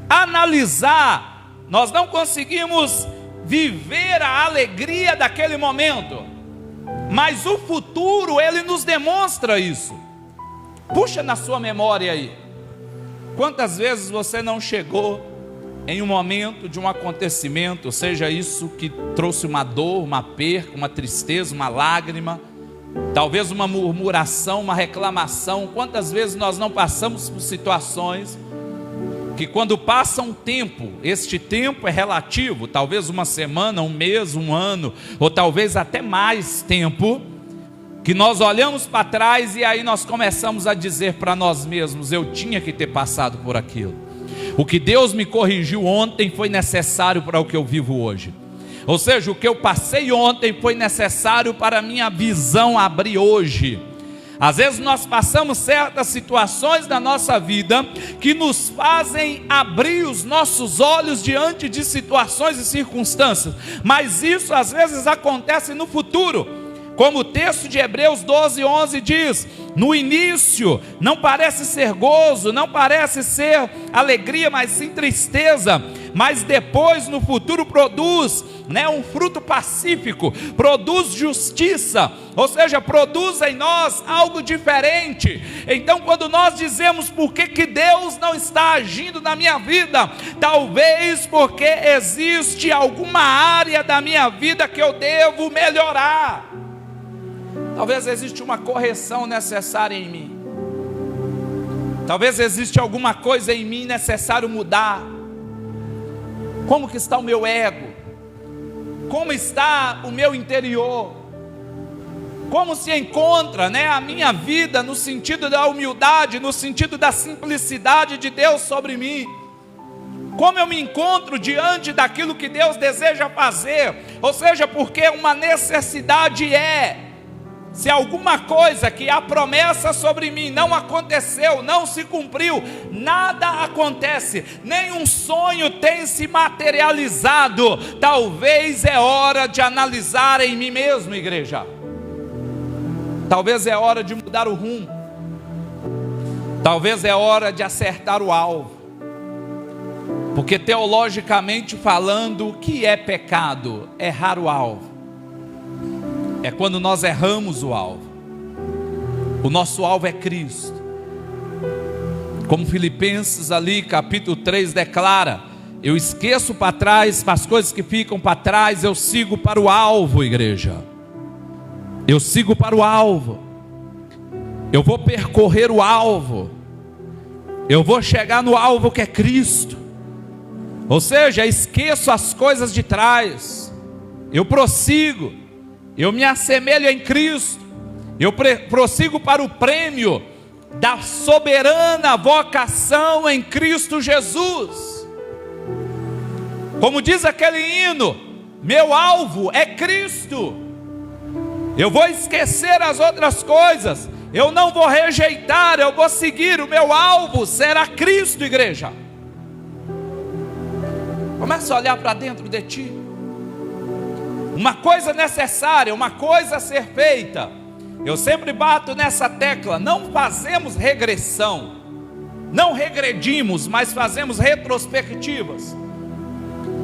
analisar, nós não conseguimos viver a alegria daquele momento. Mas o futuro, ele nos demonstra isso. Puxa na sua memória aí. Quantas vezes você não chegou em um momento de um acontecimento, seja isso que trouxe uma dor, uma perca, uma tristeza, uma lágrima, talvez uma murmuração, uma reclamação. Quantas vezes nós não passamos por situações que quando passa um tempo, este tempo é relativo, talvez uma semana, um mês, um ano, ou talvez até mais tempo, que nós olhamos para trás e aí nós começamos a dizer para nós mesmos, eu tinha que ter passado por aquilo. O que Deus me corrigiu ontem foi necessário para o que eu vivo hoje. Ou seja, o que eu passei ontem foi necessário para a minha visão abrir hoje. Às vezes nós passamos certas situações da nossa vida que nos fazem abrir os nossos olhos diante de situações e circunstâncias, mas isso às vezes acontece no futuro, como o texto de Hebreus 12, 11 diz, no início não parece ser gozo, não parece ser alegria, mas sim tristeza, mas depois no futuro produz um fruto pacífico, produz justiça, ou seja, produz em nós algo diferente. Então quando nós dizemos por que Deus não está agindo na minha vida, talvez porque existe alguma área da minha vida que eu devo melhorar, talvez existe uma correção necessária em mim, talvez existe alguma coisa em mim necessário mudar. Como que está o meu ego? Como está o meu interior? Como se encontra, a minha vida no sentido da humildade, no sentido da simplicidade de Deus sobre mim. Como eu me encontro diante daquilo que Deus deseja fazer. Ou seja, porque uma necessidade se alguma coisa que a promessa sobre mim não aconteceu, não se cumpriu, nada acontece, nenhum sonho tem se materializado, talvez é hora de analisar em mim mesmo, igreja. Talvez é hora de mudar o rumo. Talvez é hora de acertar o alvo. Porque teologicamente falando, o que é pecado? Errar o alvo. É quando nós erramos o alvo. O nosso alvo é Cristo. Como Filipenses ali, capítulo 3 declara: eu esqueço para trás, as coisas que ficam para trás, eu sigo para o alvo, igreja. Eu sigo para o alvo. Eu vou percorrer o alvo. Eu vou chegar no alvo que é Cristo. Ou seja, esqueço as coisas de trás. Eu prossigo. Eu me assemelho em Cristo. Eu prossigo para o prêmio da soberana vocação em Cristo Jesus. Como diz aquele hino, meu alvo é Cristo. Eu vou esquecer as outras coisas. Eu não vou rejeitar, eu vou seguir. O meu alvo será Cristo, igreja. Começa a olhar para dentro de ti. Uma coisa necessária, uma coisa a ser feita. Eu sempre bato nessa tecla. Não fazemos regressão. Não regredimos, mas fazemos retrospectivas.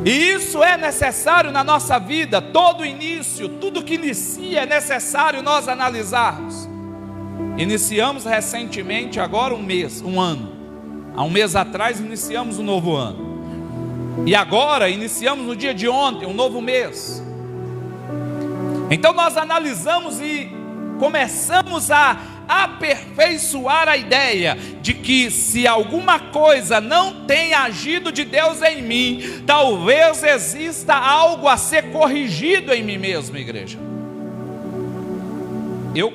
E isso é necessário na nossa vida. Todo início, tudo que inicia é necessário nós analisarmos. Iniciamos recentemente, agora um ano. Há um mês atrás iniciamos um novo ano. E agora iniciamos no dia de ontem, um novo mês. Então nós analisamos e começamos a aperfeiçoar a ideia de que se alguma coisa não tem agido de Deus em mim, talvez exista algo a ser corrigido em mim mesmo, igreja.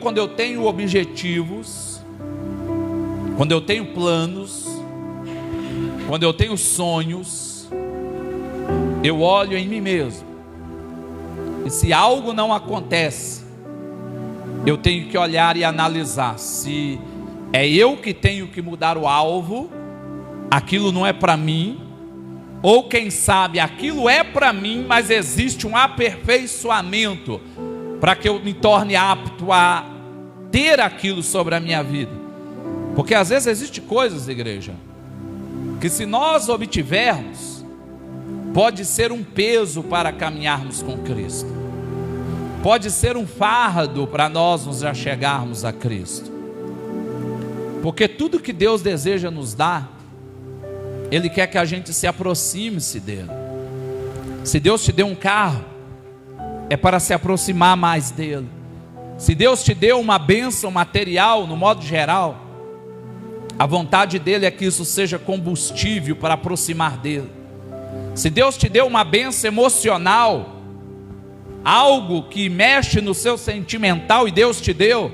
Quando eu tenho objetivos, quando eu tenho planos, quando eu tenho sonhos, eu olho em mim mesmo. E se algo não acontece, eu tenho que olhar e analisar se é eu que tenho que mudar o alvo, aquilo não é para mim, ou quem sabe aquilo é para mim, mas existe um aperfeiçoamento para que eu me torne apto a ter aquilo sobre a minha vida. Porque às vezes existem coisas, igreja, que se nós obtivermos, pode ser um peso para caminharmos com Cristo. Pode ser um fardo para nós nos achegarmos a Cristo. Porque tudo que Deus deseja nos dar, Ele quer que a gente se aproxime-se dEle. Se Deus te deu um carro, é para se aproximar mais dEle. Se Deus te deu uma bênção material, no modo geral, a vontade dEle é que isso seja combustível para aproximar dEle. Se Deus te deu uma bênção emocional, algo que mexe no seu sentimental e Deus te deu,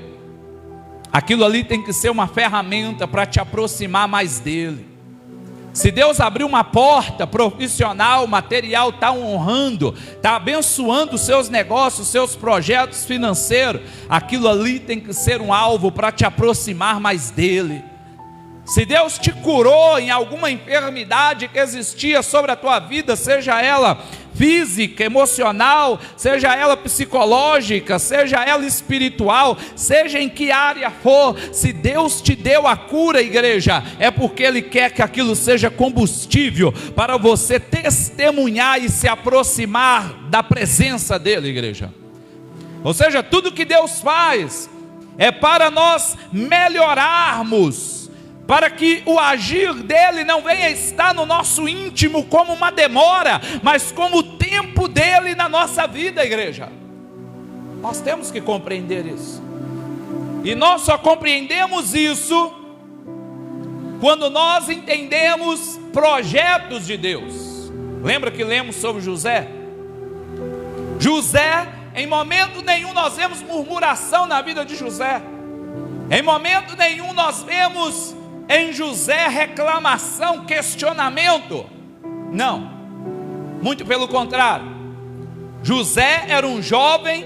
aquilo ali tem que ser uma ferramenta para te aproximar mais dEle. Se Deus abriu uma porta profissional, material, está honrando, está abençoando os seus negócios, os seus projetos financeiros, aquilo ali tem que ser um alvo para te aproximar mais dEle. Se Deus te curou em alguma enfermidade que existia sobre a tua vida, seja ela física, emocional, seja ela psicológica, seja ela espiritual, seja em que área for, se Deus te deu a cura, igreja, é porque Ele quer que aquilo seja combustível para você testemunhar e se aproximar da presença dEle, igreja. Ou seja, tudo que Deus faz é para nós melhorarmos, para que o agir dEle não venha estar no nosso íntimo como uma demora, mas como o tempo dEle na nossa vida, igreja. Nós temos que compreender isso. E nós só compreendemos isso quando nós entendemos projetos de Deus. Lembra que lemos sobre José? José Em momento nenhum nós vemos murmuração na vida de José. Em momento nenhum nós vemos em José reclamação, questionamento. Não, muito pelo contrário. José era um jovem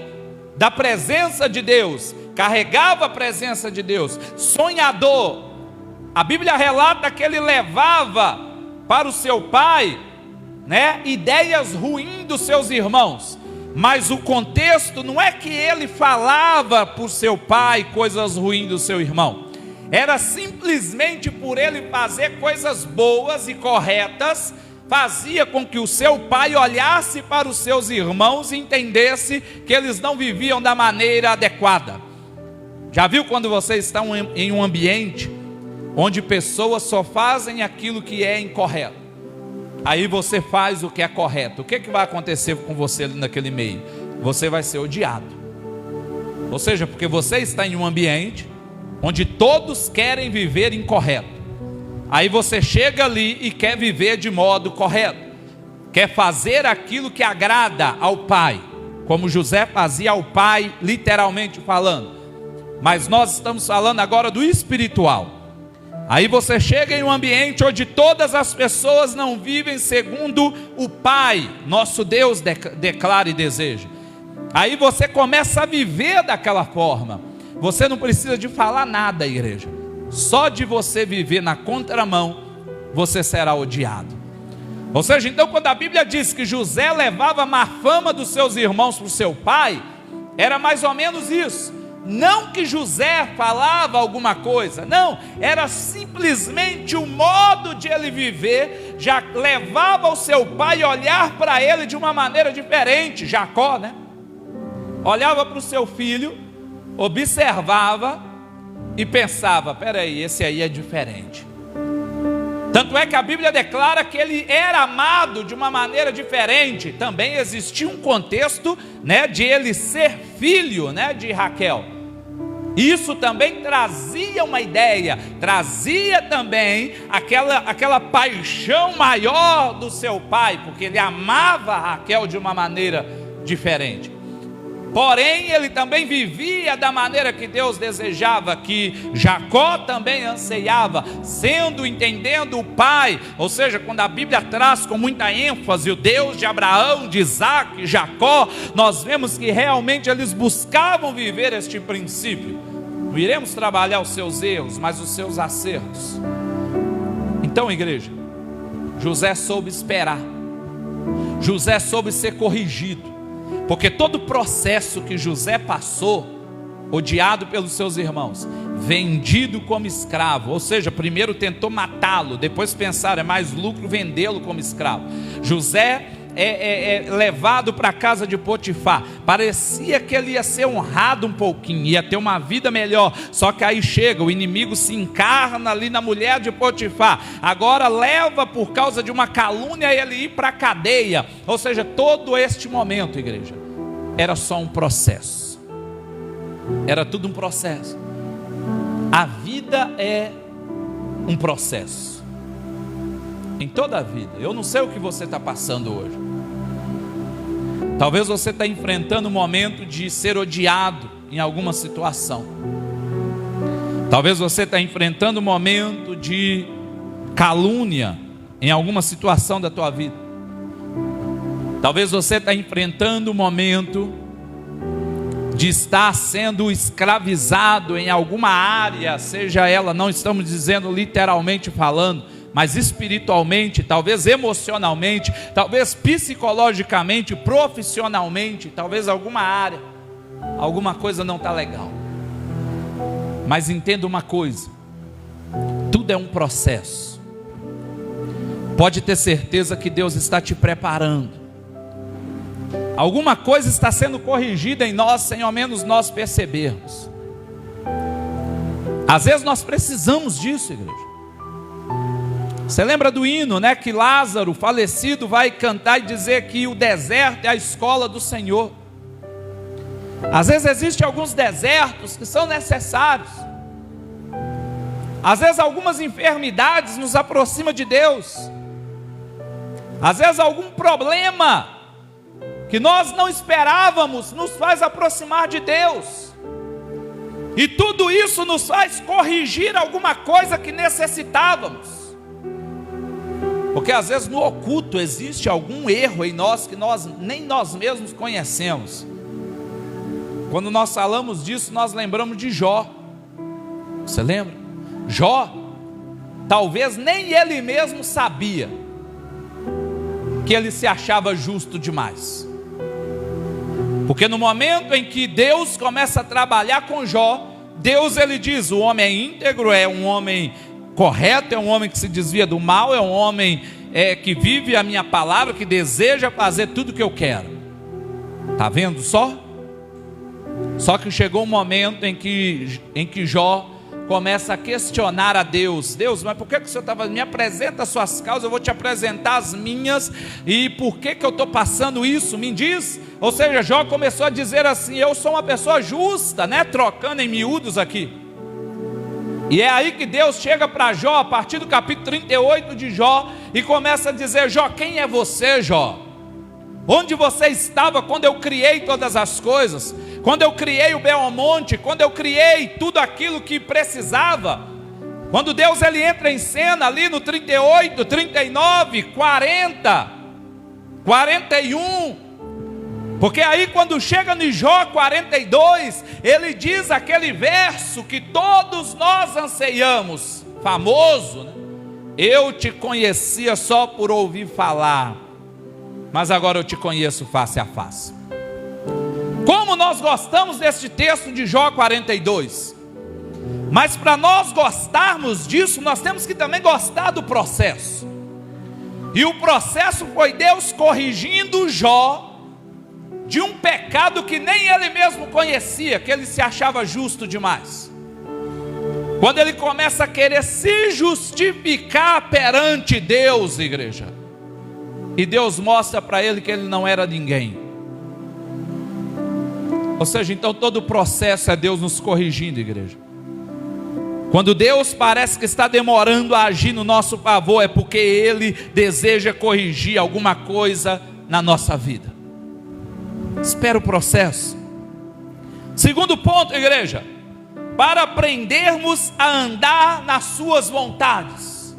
da presença de Deus, carregava a presença de Deus, sonhador. A Bíblia relata que ele levava para o seu pai, ideias ruins dos seus irmãos. Mas o contexto não é que ele falava para o seu pai coisas ruins do seu irmão. Era simplesmente por ele fazer coisas boas e corretas, fazia com que o seu pai olhasse para os seus irmãos e entendesse que eles não viviam da maneira adequada. Já viu quando vocês estão em um ambiente onde pessoas só fazem aquilo que é incorreto? Aí você faz o que é correto. O que vai acontecer com você ali naquele meio? Você vai ser odiado. Ou seja, porque você está em um ambiente onde todos querem viver incorreto. Aí você chega ali e quer viver de modo correto. Quer fazer aquilo que agrada ao pai, como José fazia ao pai, literalmente falando. Mas nós estamos falando agora do espiritual. Aí você chega em um ambiente onde todas as pessoas não vivem segundo o Pai, nosso Deus declara e deseja. Aí você começa a viver daquela forma. Você não precisa de falar nada, igreja. Só de você viver na contramão, você será odiado. Ou seja, então quando a Bíblia diz que José levava a má fama dos seus irmãos para o seu pai, era mais ou menos isso. Não que José falava alguma coisa, não, era simplesmente o modo de ele viver, já levava o seu pai a olhar para ele de uma maneira diferente. Jacó, olhava para o seu filho, observava e pensava, peraí, esse aí é diferente. Tanto é que a Bíblia declara que ele era amado de uma maneira diferente. Também existia um contexto, de ele ser filho, de Raquel. Isso também trazia uma ideia, trazia também aquela paixão maior do seu pai, porque ele amava Raquel de uma maneira diferente. Porém, ele também vivia da maneira que Deus desejava, que Jacó também anseiava, entendendo o pai. Ou seja, quando a Bíblia traz com muita ênfase o Deus de Abraão, de Isaac, Jacó, nós vemos que realmente eles buscavam viver este princípio. Não iremos trabalhar os seus erros, mas os seus acertos. Então, igreja, José soube esperar, José soube ser corrigido. Porque todo o processo que José passou, odiado pelos seus irmãos, vendido como escravo, ou seja, primeiro tentou matá-lo, depois pensaram, é mais lucro vendê-lo como escravo. José é levado para a casa de Potifar, parecia que ele ia ser honrado um pouquinho, ia ter uma vida melhor, só que aí chega, o inimigo se encarna ali na mulher de Potifar, agora leva por causa de uma calúnia ele ir para a cadeia. Ou seja, todo este momento, igreja, era só um processo, era tudo um processo. A vida é um processo, em toda a vida. Eu não sei o que você está passando hoje. Talvez você está enfrentando um momento de ser odiado em alguma situação. Talvez você está enfrentando um momento de calúnia em alguma situação da tua vida. Talvez você está enfrentando um momento de estar sendo escravizado em alguma área, seja ela, não estamos dizendo literalmente falando, mas espiritualmente, talvez emocionalmente, talvez psicologicamente, profissionalmente, talvez alguma área, alguma coisa não está legal. Mas entenda uma coisa, tudo é um processo. Pode ter certeza que Deus está te preparando. Alguma coisa está sendo corrigida em nós, sem ao menos nós percebermos. Às vezes nós precisamos disso, igreja. Você lembra do hino, que Lázaro, falecido, vai cantar e dizer que o deserto é a escola do Senhor. Às vezes existem alguns desertos que são necessários. Às vezes algumas enfermidades nos aproximam de Deus. Às vezes algum problema que nós não esperávamos, nos faz aproximar de Deus. E tudo isso nos faz corrigir alguma coisa que necessitávamos. Porque às vezes no oculto existe algum erro em nós que nem nós mesmos conhecemos. Quando nós falamos disso, nós lembramos de Jó. Você lembra? Jó, talvez nem ele mesmo sabia que ele se achava justo demais. Porque no momento em que Deus começa a trabalhar com Jó, Deus ele diz: o homem é íntegro, é um homem correto, é um homem que se desvia do mal, é um homem que vive a minha palavra, que deseja fazer tudo o que eu quero. Está vendo só? Só que chegou um momento em que Jó começa a questionar a Deus: Deus, mas por que o Senhor estava? Me apresenta as suas causas, eu vou te apresentar as minhas, e por que eu estou passando isso? Me diz. Ou seja, Jó começou a dizer assim: eu sou uma pessoa justa, né? Trocando em miúdos aqui. E é aí que Deus chega para Jó, a partir do capítulo 38 de Jó, e começa a dizer: Jó, quem é você, Jó? Onde você estava quando eu criei todas as coisas? Quando eu criei o Belmonte, quando eu criei tudo aquilo que precisava? Quando Deus ele entra em cena ali no 38, 39, 40, 41, porque aí quando chega no Jó 42, ele diz aquele verso que todos nós anseiamos, famoso, né? Eu te conhecia só por ouvir falar, mas agora eu te conheço face a face. Como nós gostamos deste texto de Jó 42, mas para nós gostarmos disso, nós temos que também gostar do processo. E o processo foi Deus corrigindo Jó de um pecado que nem ele mesmo conhecia, que ele se achava justo demais. Quando ele começa a querer se justificar perante Deus, igreja, e Deus mostra para ele que ele não era ninguém. Ou seja, então todo o processo é Deus nos corrigindo, igreja. Quando Deus parece que está demorando a agir no nosso favor, é porque Ele deseja corrigir alguma coisa na nossa vida. Espera o processo. Segundo ponto, igreja, para aprendermos a andar nas suas vontades.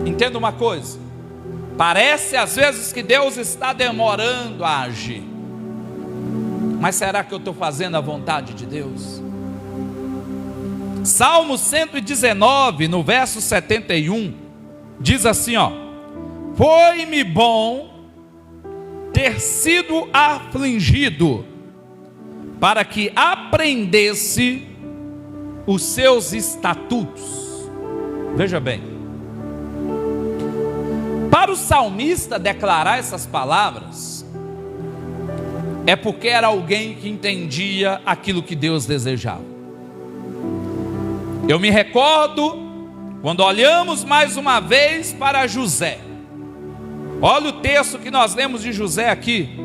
Entenda uma coisa, parece às vezes que Deus está demorando a agir, mas será que eu estou fazendo a vontade de Deus? Salmo 119, no verso 71, diz assim, ó: foi-me bom ter sido afligido, para que aprendesse os seus estatutos. Veja bem, para o salmista declarar essas palavras, é porque era alguém que entendia aquilo que Deus desejava. Eu me recordo quando olhamos mais uma vez para José. Olha o texto que nós lemos de José aqui,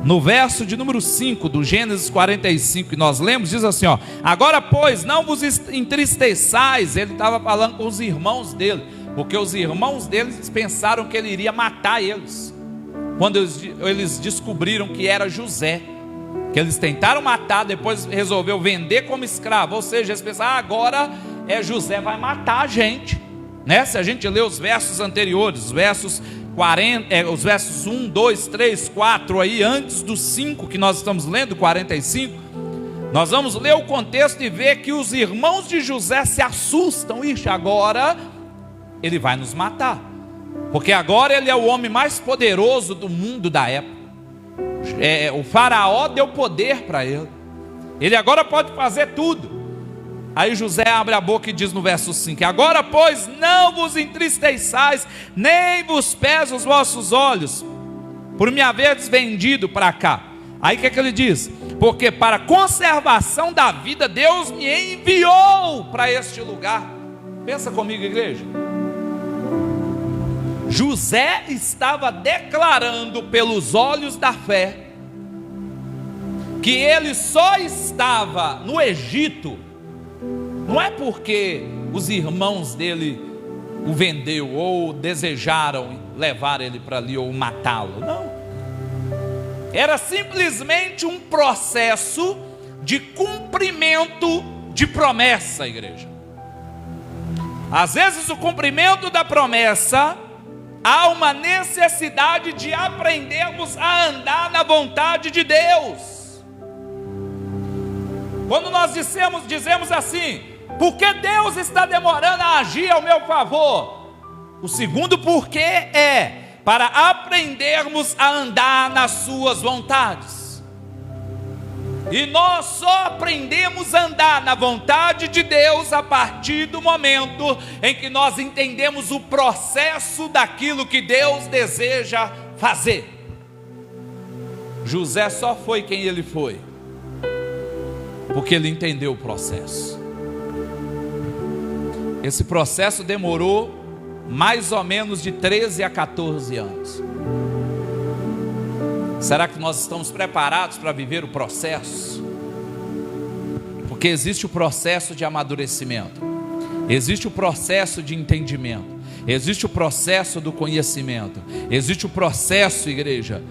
no verso de número 5 do Gênesis 45, que nós lemos, diz assim, ó: agora pois não vos entristeçais. Ele estava falando com os irmãos dele, porque os irmãos deles pensaram que ele iria matar eles, quando eles descobriram que era José, que eles tentaram matar, depois resolveu vender como escravo. Ou seja, eles pensaram, agora José vai matar a gente, né? Se a gente ler os versos anteriores, os versos 40, os versos 1, 2, 3, 4 aí, antes do 5 que nós estamos lendo, 45, nós vamos ler o contexto e ver que os irmãos de José se assustam. Ixi, agora ele vai nos matar, porque agora ele é o homem mais poderoso do mundo da época. O faraó deu poder para ele, ele agora pode fazer tudo. Aí José abre a boca e diz no verso 5: agora pois não vos entristeçais, nem vos pese os vossos olhos, por me haveres vendido para cá. Aí o que ele diz? Porque para conservação da vida Deus me enviou para este lugar. Pensa comigo, igreja. José estava declarando pelos olhos da fé que ele só estava no Egito, não é porque os irmãos dele o vendeu ou desejaram levar ele para ali ou matá-lo, não. era simplesmente um processo de cumprimento de promessa, igreja. Às vezes o cumprimento da promessa, há uma necessidade de aprendermos a andar na vontade de Deus. Quando nós dizemos assim: por que Deus está demorando a agir ao meu favor? O segundo porquê é para aprendermos a andar nas suas vontades. E nós só aprendemos a andar na vontade de Deus a partir do momento em que nós entendemos o processo daquilo que Deus deseja fazer. José só foi quem ele foi porque ele entendeu o processo. Esse processo demorou mais ou menos de 13 a 14 anos. Será que nós estamos preparados para viver o processo? Porque existe o processo de amadurecimento, existe o processo de entendimento, existe o processo do conhecimento, existe o processo, igreja,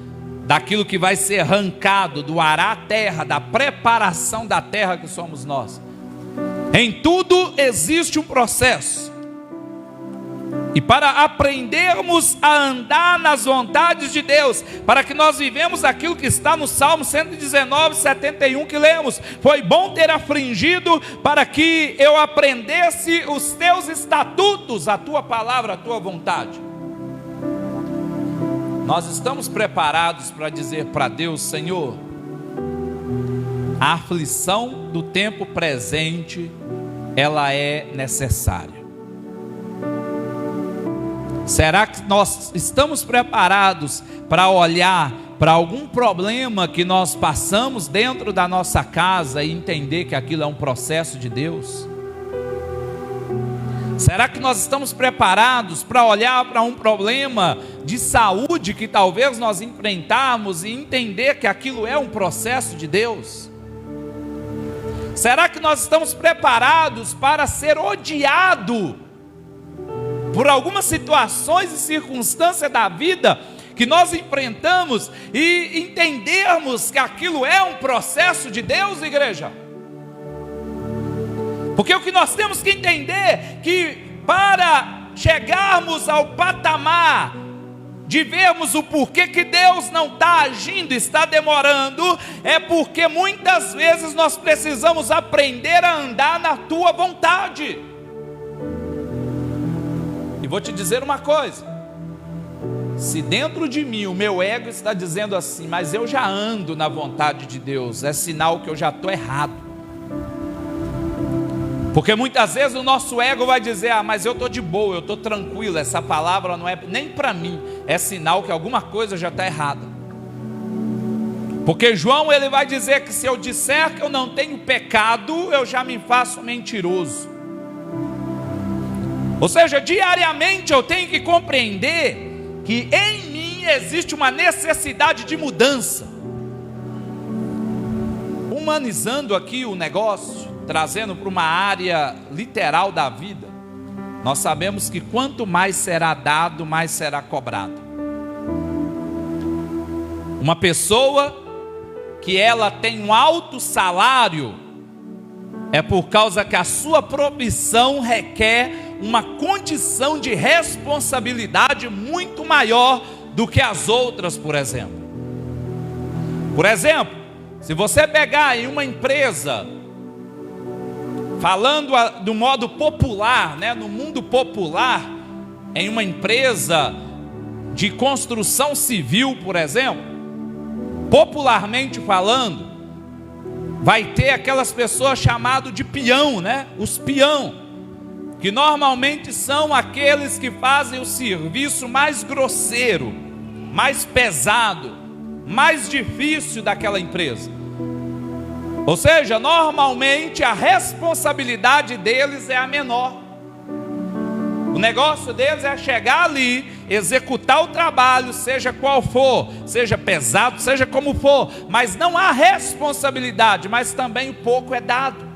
daquilo que vai ser arrancado, do arar a terra, da preparação da terra que somos nós. Em tudo existe um processo. E para aprendermos a andar nas vontades de Deus, para que nós vivemos aquilo que está no Salmo 119, 71 que lemos: foi bom ter afligido para que eu aprendesse os teus estatutos, a tua palavra, a tua vontade. Nós estamos preparados para dizer para Deus: Senhor, a aflição do tempo presente, ela é necessária. Será que nós estamos preparados para olhar para algum problema que nós passamos dentro da nossa casa e entender que aquilo é um processo de Deus? Será que nós estamos preparados para olhar para um problema de saúde que talvez nós enfrentarmos e entender que aquilo é um processo de Deus? Será que nós estamos preparados para ser odiado por algumas situações e circunstâncias da vida que nós enfrentamos e entendermos que aquilo é um processo de Deus, igreja? Porque o que nós temos que entender, que para chegarmos ao patamar de vermos o porquê que Deus não está agindo, está demorando, é porque muitas vezes nós precisamos aprender a andar na tua vontade. E vou te dizer uma coisa: se dentro de mim o meu ego está dizendo assim, mas eu já ando na vontade de Deus, é sinal que eu já estou errado. Porque muitas vezes o nosso ego vai dizer: ah, mas eu estou de boa, eu estou tranquilo, essa palavra não é nem para mim, é sinal que alguma coisa já está errada. Porque João, ele vai dizer que se eu disser que eu não tenho pecado, eu já me faço mentiroso. Ou seja, diariamente eu tenho que compreender que em mim existe uma necessidade de mudança. Humanizando aqui o negócio, trazendo para uma área literal da vida, nós sabemos que quanto mais será dado, mais será cobrado. Uma pessoa que ela tem um alto salário, é por causa que a sua profissão requer uma condição de responsabilidade muito maior do que as outras, por exemplo. Por exemplo, se você pegar em uma empresa, falando do modo popular, né, no mundo popular, em uma empresa de construção civil, por exemplo, popularmente falando, vai ter aquelas pessoas chamadas de peão, né? Os peão, que normalmente são aqueles que fazem o serviço mais grosseiro, mais pesado, mais difícil daquela empresa. Ou seja, normalmente a responsabilidade deles é a menor. O negócio deles é chegar ali, executar o trabalho, seja qual for, seja pesado, seja como for, mas não há responsabilidade, mas também o pouco é dado.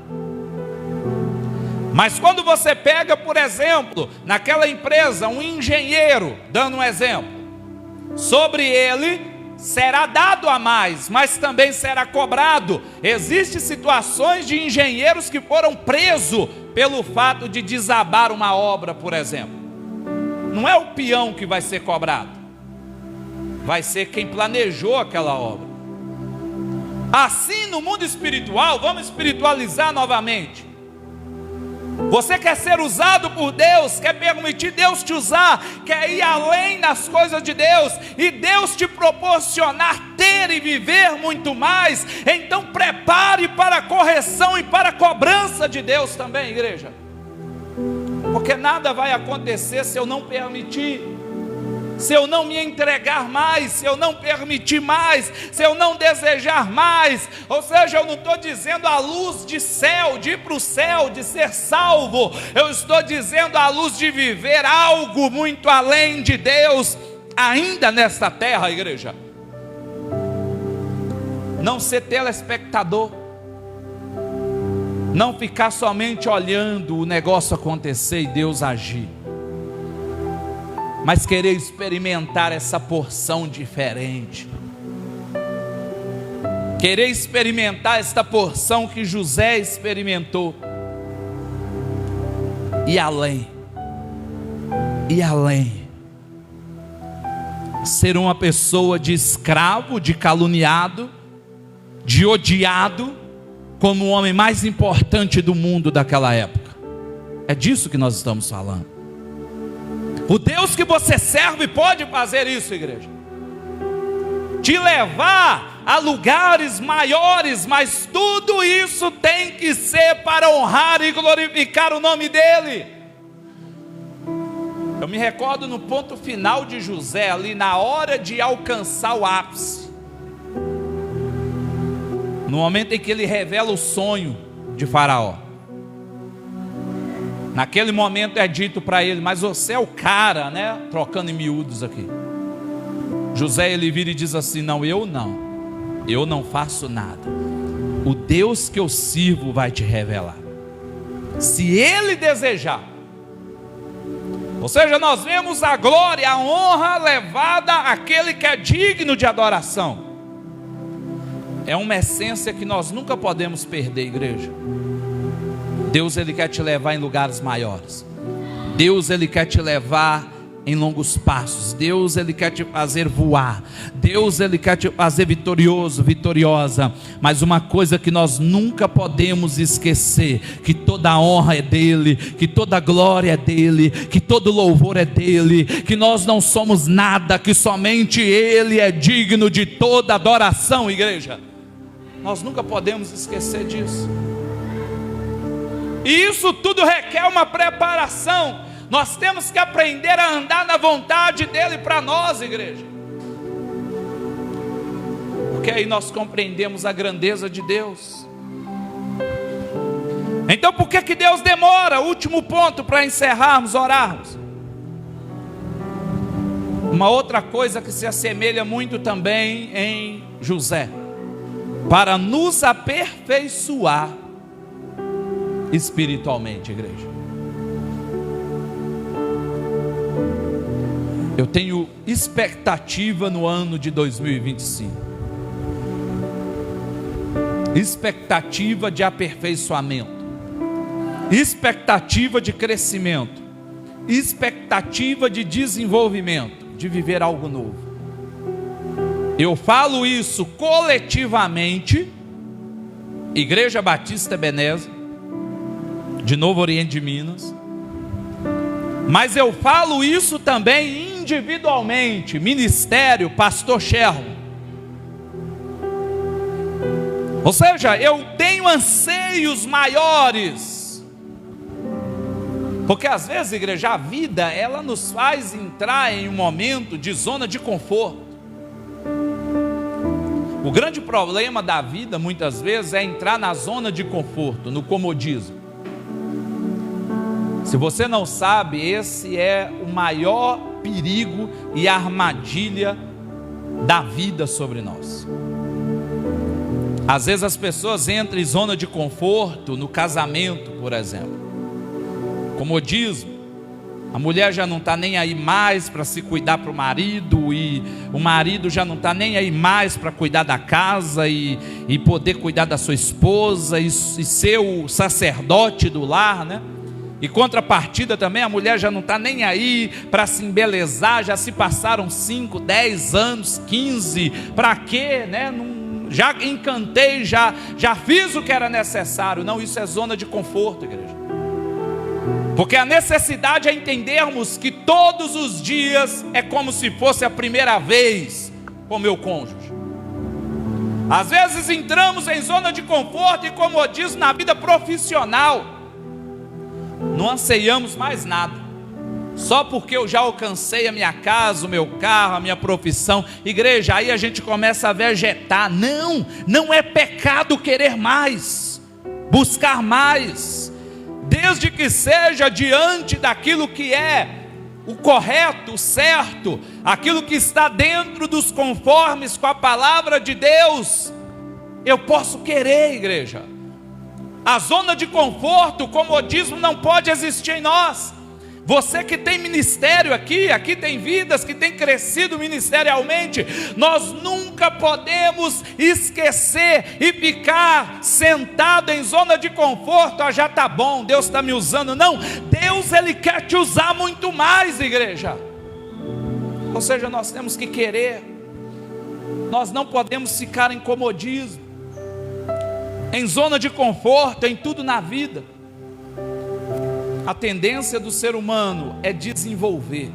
Mas quando você pega, por exemplo, naquela empresa, um engenheiro, dando um exemplo, sobre ele será dado a mais, mas também será cobrado. Existem situações de engenheiros que foram presos pelo fato de desabar uma obra, por exemplo. Não é o peão que vai ser cobrado, vai ser quem planejou aquela obra. Assim, no mundo espiritual, vamos espiritualizar novamente. Você quer ser usado por Deus, quer permitir Deus te usar, quer ir além das coisas de Deus, e Deus te proporcionar ter e viver muito mais, então prepare para a correção e para a cobrança de Deus também, igreja. Porque nada vai acontecer se eu não permitir, se eu não me entregar mais, se eu não permitir mais, se eu não desejar mais. Ou seja, eu não estou dizendo a luz de céu, de ir para o céu, de ser salvo. Eu estou dizendo a luz de viver algo muito além de Deus, ainda nesta terra, igreja. Não ser telespectador, não ficar somente olhando o negócio acontecer e Deus agir, mas querer experimentar essa porção diferente, querer experimentar esta porção que José experimentou, e além, ser uma pessoa de escravo, de caluniado, de odiado, como o homem mais importante do mundo daquela época. É disso que nós estamos falando. O Deus que você serve pode fazer isso, igreja, te levar a lugares maiores, mas tudo isso tem que ser para honrar e glorificar o nome dEle. Eu me recordo no ponto final de José, ali na hora de alcançar o ápice, no momento em que ele revela o sonho de Faraó. Naquele momento é dito para ele: mas você é o cara, né? Trocando em miúdos aqui. José, ele vira e diz assim: não, eu não faço nada. O Deus que eu sirvo vai te revelar, se Ele desejar. Ou seja, nós vemos a glória, a honra levada àquele que é digno de adoração. É uma essência que nós nunca podemos perder, igreja. Deus, Ele quer te levar em lugares maiores. Deus, Ele quer te levar em longos passos. Deus, Ele quer te fazer voar. Deus, Ele quer te fazer vitorioso, vitoriosa. Mas uma coisa que nós nunca podemos esquecer: que toda a honra é dEle, que toda a glória é dEle, que todo louvor é dEle, que nós não somos nada, que somente Ele é digno de toda adoração, igreja. Nós nunca podemos esquecer disso. E isso tudo requer uma preparação. Nós temos que aprender a andar na vontade dEle para nós, igreja. Porque aí nós compreendemos a grandeza de Deus. Então por que Deus demora? Último ponto para encerrarmos, orarmos. Uma outra coisa que se assemelha muito também em José: para nos aperfeiçoar espiritualmente, igreja. Eu tenho expectativa no ano de 2025, expectativa de aperfeiçoamento, expectativa de crescimento, expectativa de desenvolvimento, de viver algo novo. Eu falo isso coletivamente, Igreja Batista Ebenezer, de Novo Oriente de Minas, mas eu falo isso também individualmente, ministério, pastor Sherman. Ou seja, eu tenho anseios maiores, porque às vezes, igreja, a vida, ela nos faz entrar em um momento de zona de conforto. O grande problema da vida, muitas vezes, é entrar na zona de conforto, no comodismo. Se você não sabe, esse é o maior perigo e armadilha da vida sobre nós. Às vezes as pessoas entram em zona de conforto no casamento, por exemplo. Comodismo. A mulher já não está nem aí mais para se cuidar para o marido, e o marido já não está nem aí mais para cuidar da casa e poder cuidar da sua esposa e ser o sacerdote do lar, né? E contrapartida também, a mulher já não está nem aí para se embelezar, já se passaram 5, 10 anos, 15, para quê, né? Já encantei, já fiz o que era necessário. Não, isso é zona de conforto, igreja. Porque a necessidade é entendermos que todos os dias é como se fosse a primeira vez com meu cônjuge. Às vezes entramos em zona de conforto e comodismo na vida profissional. Não anseiamos mais nada. Só porque eu já alcancei a minha casa, o meu carro, a minha profissão. Igreja, aí a gente começa a vegetar. Não é pecado querer mais, buscar mais, desde que seja diante daquilo que é o correto, o certo, aquilo que está dentro dos conformes com a palavra de Deus. Eu posso querer, igreja. A zona de conforto, o comodismo não pode existir em nós. Você que tem ministério aqui tem vidas que têm crescido ministerialmente. Nós nunca podemos esquecer e ficar sentado em zona de conforto. Ah, já está bom, Deus está me usando. Não, Deus Ele quer te usar muito mais, igreja. Ou seja, nós temos que querer. Nós não podemos ficar em comodismo, em zona de conforto, em tudo na vida. A tendência do ser humano é desenvolver.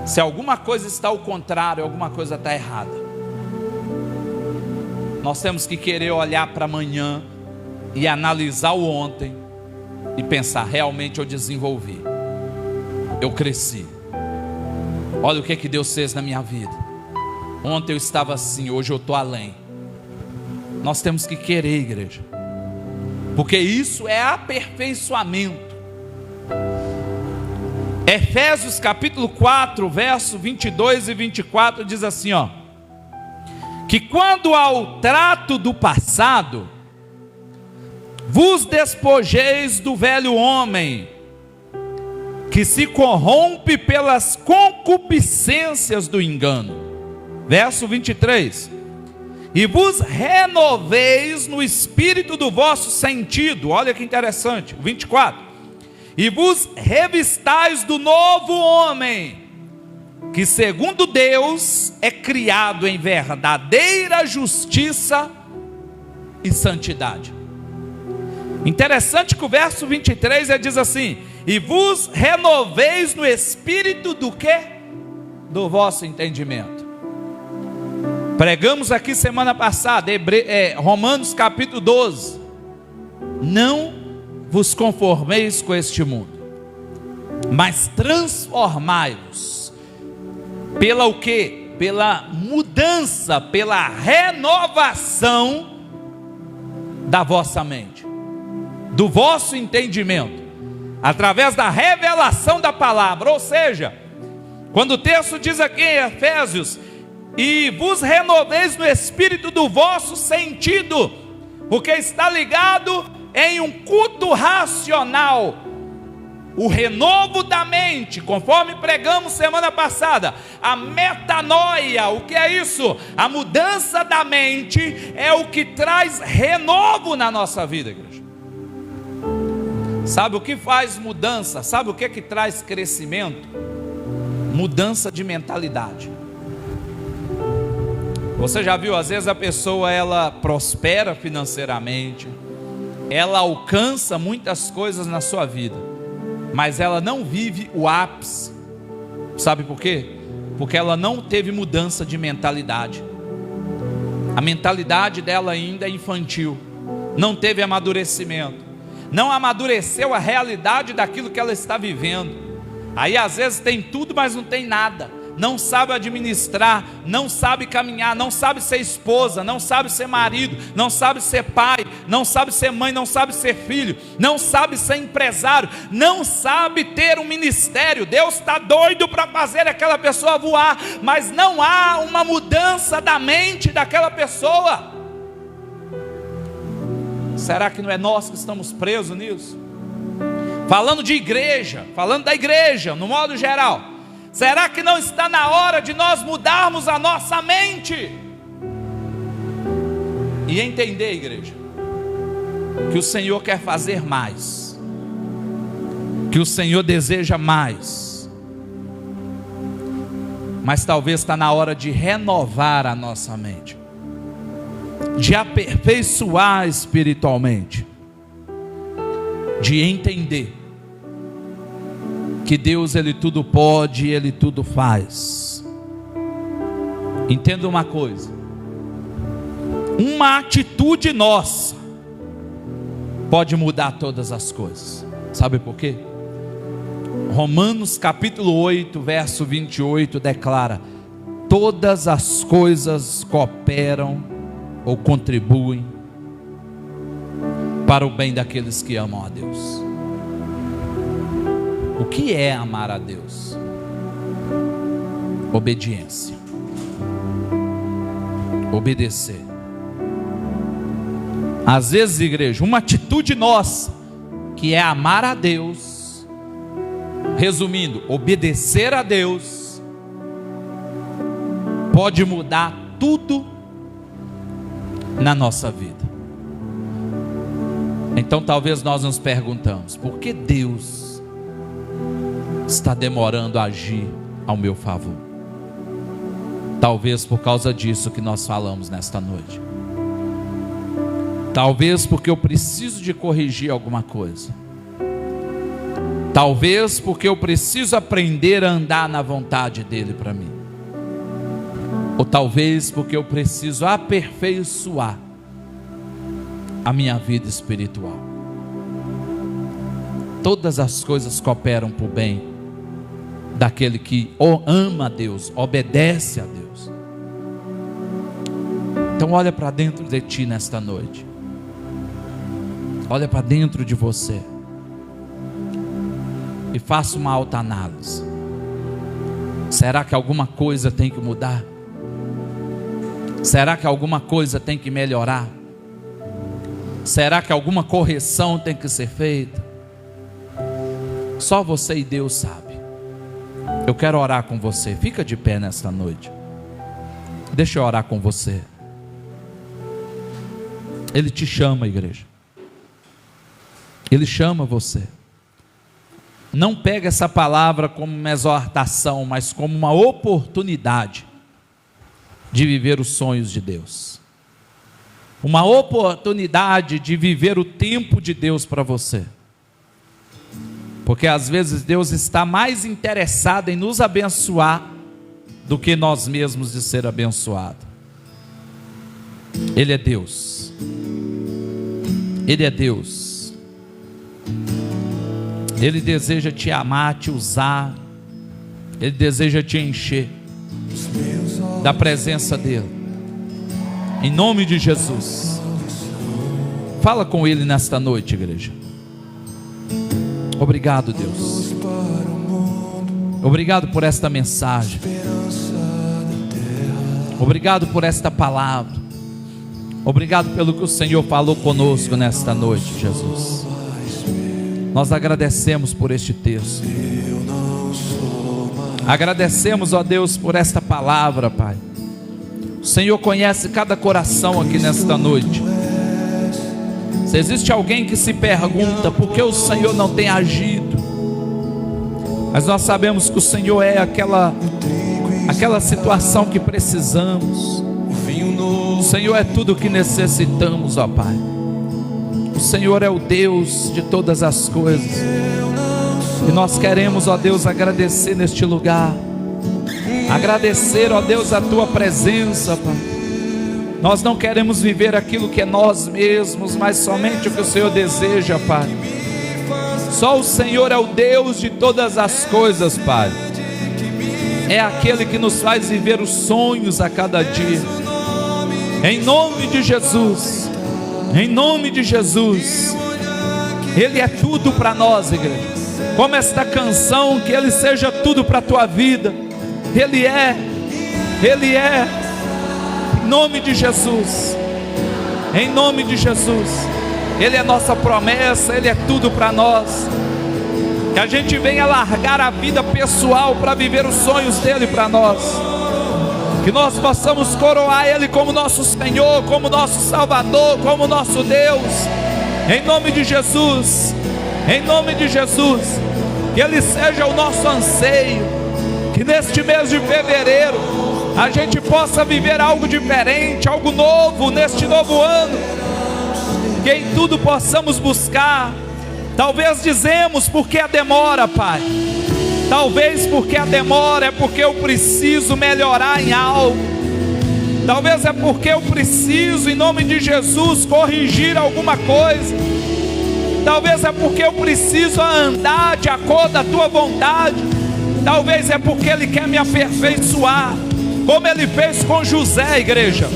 Se alguma coisa está ao contrário, alguma coisa está errada. Nós temos que querer olhar para amanhã e analisar o ontem e pensar: realmente eu desenvolvi, eu cresci. Olha o que Deus fez na minha vida. Ontem eu estava assim, hoje eu estou além. Nós temos que querer, igreja, porque isso é aperfeiçoamento. Efésios capítulo 4, verso 22 e 24 diz assim, ó: que quando ao trato do passado, vos despojeis do velho homem, que se corrompe pelas concupiscências do engano. Verso 23: e vos renoveis no espírito do vosso sentido. Olha que interessante. 24: e vos revistais do novo homem, que segundo Deus é criado em verdadeira justiça e santidade. Interessante que o verso 23 diz assim: e vos renoveis no espírito do quê? Do vosso entendimento. Pregamos aqui semana passada, Romanos capítulo 12. Não vos conformeis com este mundo, mas transformai-vos pela o quê? Pela mudança, pela renovação da vossa mente, do vosso entendimento, através da revelação da palavra. Ou seja, quando o texto diz aqui em Efésios: e vos renoveis no espírito do vosso sentido, porque está ligado em um culto racional, o renovo da mente, conforme pregamos semana passada, a metanoia. O que é isso? A mudança da mente é o que traz renovo na nossa vida, igreja. Sabe o que faz mudança? Sabe o que traz crescimento? Mudança de mentalidade. Você já viu, às vezes a pessoa, ela prospera financeiramente, ela alcança muitas coisas na sua vida, mas ela não vive o ápice. Sabe por quê? Porque ela não teve mudança de mentalidade. A mentalidade dela ainda é infantil, não teve amadurecimento, não amadureceu a realidade daquilo que ela está vivendo. Aí às vezes tem tudo, mas não tem nada. Não sabe administrar, não sabe caminhar, não sabe ser esposa, não sabe ser marido, não sabe ser pai, não sabe ser mãe, não sabe ser filho, não sabe ser empresário, não sabe ter um ministério. Deus está doido para fazer aquela pessoa voar, mas não há uma mudança da mente daquela pessoa. Será que não é nós que estamos presos nisso? falando de igreja, falando da igreja, no modo geral. Será que não está na hora de nós mudarmos a nossa mente? E entender, igreja, que o Senhor quer fazer mais, que o Senhor deseja mais, mas talvez está na hora de renovar a nossa mente, de aperfeiçoar espiritualmente, de entender que Deus, Ele tudo pode, Ele tudo faz. Entenda uma coisa: uma atitude nossa pode mudar todas as coisas. Sabe por quê? Romanos capítulo 8, verso 28 declara: todas as coisas cooperam ou contribuem para o bem daqueles que amam a Deus. O que é amar a Deus? Obediência. Obedecer. Às vezes, igreja, uma atitude nossa, que é amar a Deus, resumindo, obedecer a Deus, pode mudar tudo na nossa vida. Então talvez nós nos perguntamos: por que Deus está demorando a agir ao meu favor? Talvez por causa disso que nós falamos nesta noite. Talvez porque eu preciso de corrigir alguma coisa. Talvez porque eu preciso aprender a andar na vontade dele para mim. Ou talvez porque eu preciso aperfeiçoar a minha vida espiritual. Todas as coisas cooperam para o bem daquele que ama a Deus, obedece a Deus. Então olha para dentro de ti nesta noite. Olha para dentro de você e faça uma autoanálise. Será que alguma coisa tem que mudar? Será que alguma coisa tem que melhorar? Será que alguma correção tem que ser feita? Só você e Deus sabe. Eu quero orar com você. Fica de pé nesta noite. Deixa eu orar com você. Ele te chama, igreja. Ele chama você. Não pega essa palavra como uma exortação, mas como uma oportunidade de viver os sonhos de Deus. Uma oportunidade de viver o tempo de Deus para você. Porque às vezes Deus está mais interessado em nos abençoar do que nós mesmos de ser abençoado. Ele é Deus. Ele é Deus. Ele deseja te amar, te usar. Ele deseja te encher da presença dele. Em nome de Jesus. Fala com ele nesta noite, igreja. Obrigado, Deus. Obrigado por esta mensagem. Obrigado por esta palavra. Obrigado pelo que o Senhor falou conosco nesta noite, Jesus. Nós agradecemos por este texto. Agradecemos, ó Deus, por esta palavra, Pai. O Senhor conhece cada coração aqui nesta noite. Se existe alguém que se pergunta por que o Senhor não tem agido, mas nós sabemos que o Senhor é aquela situação que precisamos. O Senhor é tudo o que necessitamos, ó Pai. O Senhor é o Deus de todas as coisas. E nós queremos, ó Deus, agradecer neste lugar. Agradecer, ó Deus, a Tua presença, Pai. Nós não queremos viver aquilo que é nós mesmos, mas somente o que o Senhor deseja, Pai. Só o Senhor é o Deus de todas as coisas, Pai. É aquele que nos faz viver os sonhos a cada dia. Em nome de Jesus. Em nome de Jesus. Ele é tudo para nós, igreja. Como esta canção, que Ele seja tudo para a tua vida. Ele é. Em nome de Jesus. Em nome de Jesus. Ele é nossa promessa, Ele é tudo para nós. Que a gente venha largar a vida pessoal para viver os sonhos dele para nós. Que nós possamos coroar ele como nosso Senhor, como nosso Salvador, como nosso Deus. Em nome de Jesus. Em nome de Jesus. Que ele seja o nosso anseio. Que neste mês de fevereiro a gente possa viver algo diferente, algo novo neste novo ano. Que em tudo possamos buscar. Talvez dizemos porque a demora, Pai. Talvez porque a demora é porque eu preciso melhorar em algo. Talvez é porque eu preciso, em nome de Jesus, corrigir alguma coisa. Talvez é porque eu preciso andar de acordo com a tua vontade. Talvez é porque ele quer me aperfeiçoar, como ele fez com José, igreja.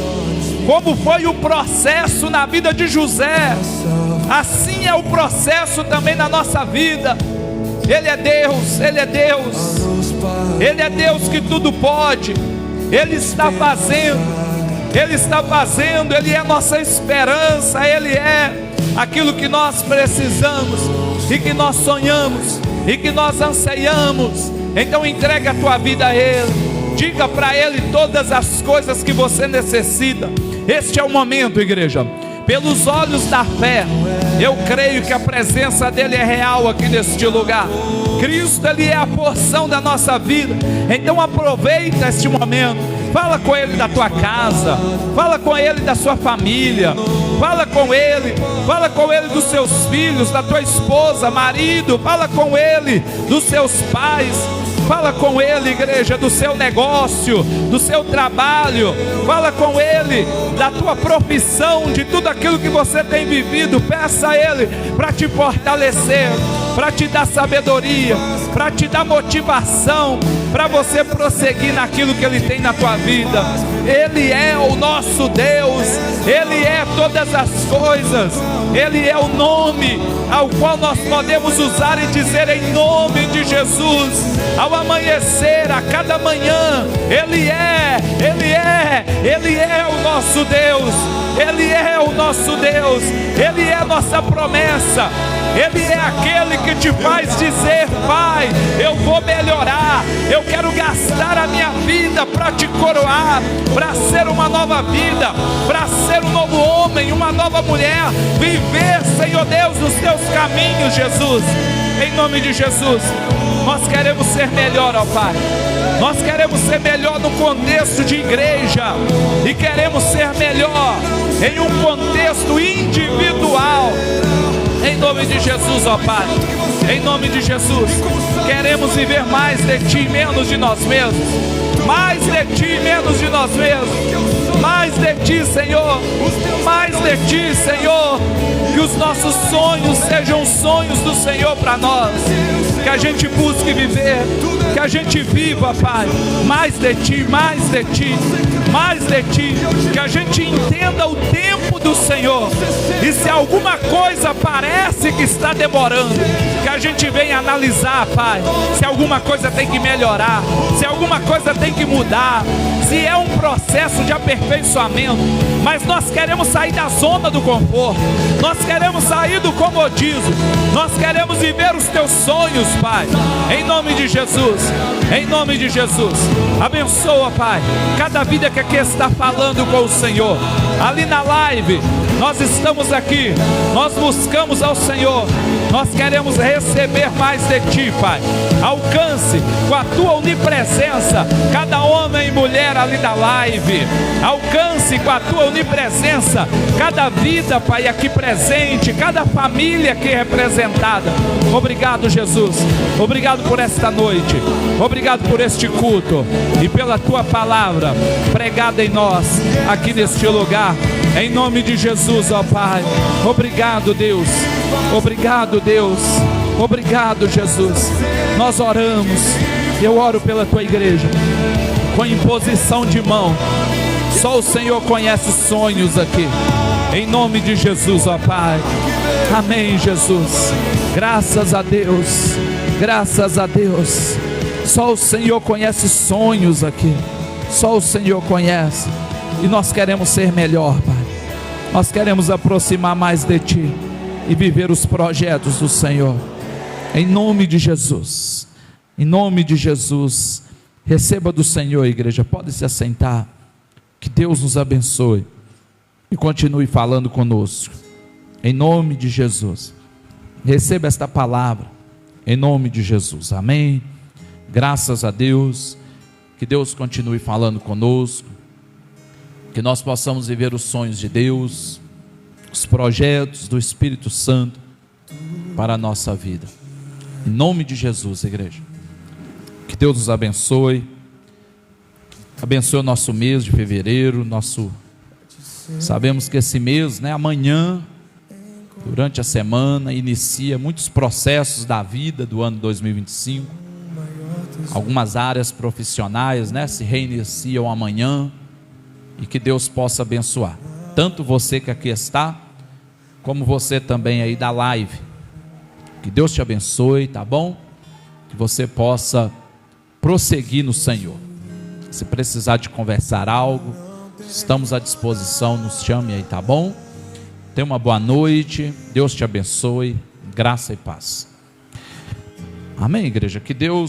Como foi o processo na vida de José, assim é o processo também na nossa vida. Ele é Deus, Ele é Deus, Ele é Deus que tudo pode. Ele está fazendo, Ele está fazendo. Ele é nossa esperança, Ele é aquilo que nós precisamos, e que nós sonhamos, e que nós anseiamos. Então entregue a tua vida a Ele, diga para Ele todas as coisas que você necessita. Este é o momento, igreja. Pelos olhos da fé, eu creio que a presença dele é real aqui neste lugar. Cristo, ele é a porção da nossa vida. Então aproveita este momento. Fala com ele da tua casa, fala com ele da sua família, fala com ele dos seus filhos, da tua esposa, marido, fala com ele dos seus pais. Fala com ele, igreja, do seu negócio, do seu trabalho. Fala com ele da tua profissão, de tudo aquilo que você tem vivido. Peça a ele para te fortalecer, para te dar sabedoria, para te dar motivação, para você prosseguir naquilo que ele tem na tua vida. Ele é o nosso Deus, ele é todas as coisas. Ele é o nome ao qual nós podemos usar e dizer em nome de Jesus. Ao amanhecer, a cada manhã, Ele é o nosso Deus, Ele é o nosso Deus, Ele é a nossa promessa, Ele é aquele que te faz dizer: Pai, eu vou melhorar, eu quero gastar a minha vida para te coroar, para ser uma nova vida, para ser um novo homem, uma nova mulher, viver, Senhor Deus, os teus caminhos, Jesus. Em nome de Jesus, nós queremos ser melhor, ó Pai. Nós queremos ser melhor no contexto de igreja, e queremos ser melhor em um contexto individual. Em nome de Jesus, ó Pai. Em nome de Jesus, queremos viver mais de Ti, menos de nós mesmos. Mais de Ti, menos de nós mesmos. Mais de Ti, Senhor. Mais de Ti, Senhor. Que os nossos sonhos sejam sonhos do Senhor para nós. Que a gente busque viver, que a gente viva, Pai, mais de Ti, mais de Ti, mais de Ti. Que a gente entenda o tempo do Senhor. E se alguma coisa parece que está demorando, que a gente venha analisar, Pai, se alguma coisa tem que melhorar, se alguma coisa tem que mudar, se é um processo de aperfeiçoamento. Mas nós queremos sair da zona do conforto, nós queremos sair do comodismo, nós queremos viver os Teus sonhos, Pai, em nome de Jesus. Em nome de Jesus, abençoa, Pai, cada vida que aqui está falando com o Senhor. Ali na live, nós estamos aqui, nós buscamos ao Senhor, nós queremos receber mais de Ti, Pai. Alcance com a Tua onipresença cada homem e mulher ali da live. Alcance com a Tua onipresença cada vida, Pai, aqui presente, cada família aqui representada. Obrigado, Jesus. Obrigado por esta noite. Obrigado por este culto e pela Tua palavra pregada em nós, aqui neste lugar. Em nome de Jesus, ó Pai. Obrigado, Deus. Obrigado, Deus. Obrigado, Jesus. Nós oramos. Eu oro pela Tua igreja com imposição de mão. Só o Senhor conhece sonhos aqui. Em nome de Jesus, ó Pai. Amém, Jesus. Graças a Deus. Graças a Deus. Só o Senhor conhece sonhos aqui. Só o Senhor conhece. E nós queremos ser melhor, Pai. Nós queremos aproximar mais de Ti e viver os projetos do Senhor. Em nome de Jesus. Em nome de Jesus. Receba do Senhor, igreja. Pode se assentar. Que Deus nos abençoe. E continue falando conosco. Em nome de Jesus. Receba esta palavra. Em nome de Jesus. Amém. Graças a Deus. Que Deus continue falando conosco. Que nós possamos viver os sonhos de Deus. Os projetos do Espírito Santo para a nossa vida. Em nome de Jesus, igreja. Que Deus nos abençoe. Abençoe o nosso mês de fevereiro. Sabemos que esse mês, amanhã, durante a semana, inicia muitos processos da vida do ano 2025. Algumas áreas profissionais, se reiniciam amanhã. E que Deus possa abençoar. Tanto você que aqui está, como você também aí da live. Que Deus te abençoe, tá bom? Que você possa prosseguir no Senhor. Se precisar de conversar algo, estamos à disposição, nos chame aí, tá bom? Tenha uma boa noite, Deus te abençoe, graça e paz. Amém, igreja? Que Deus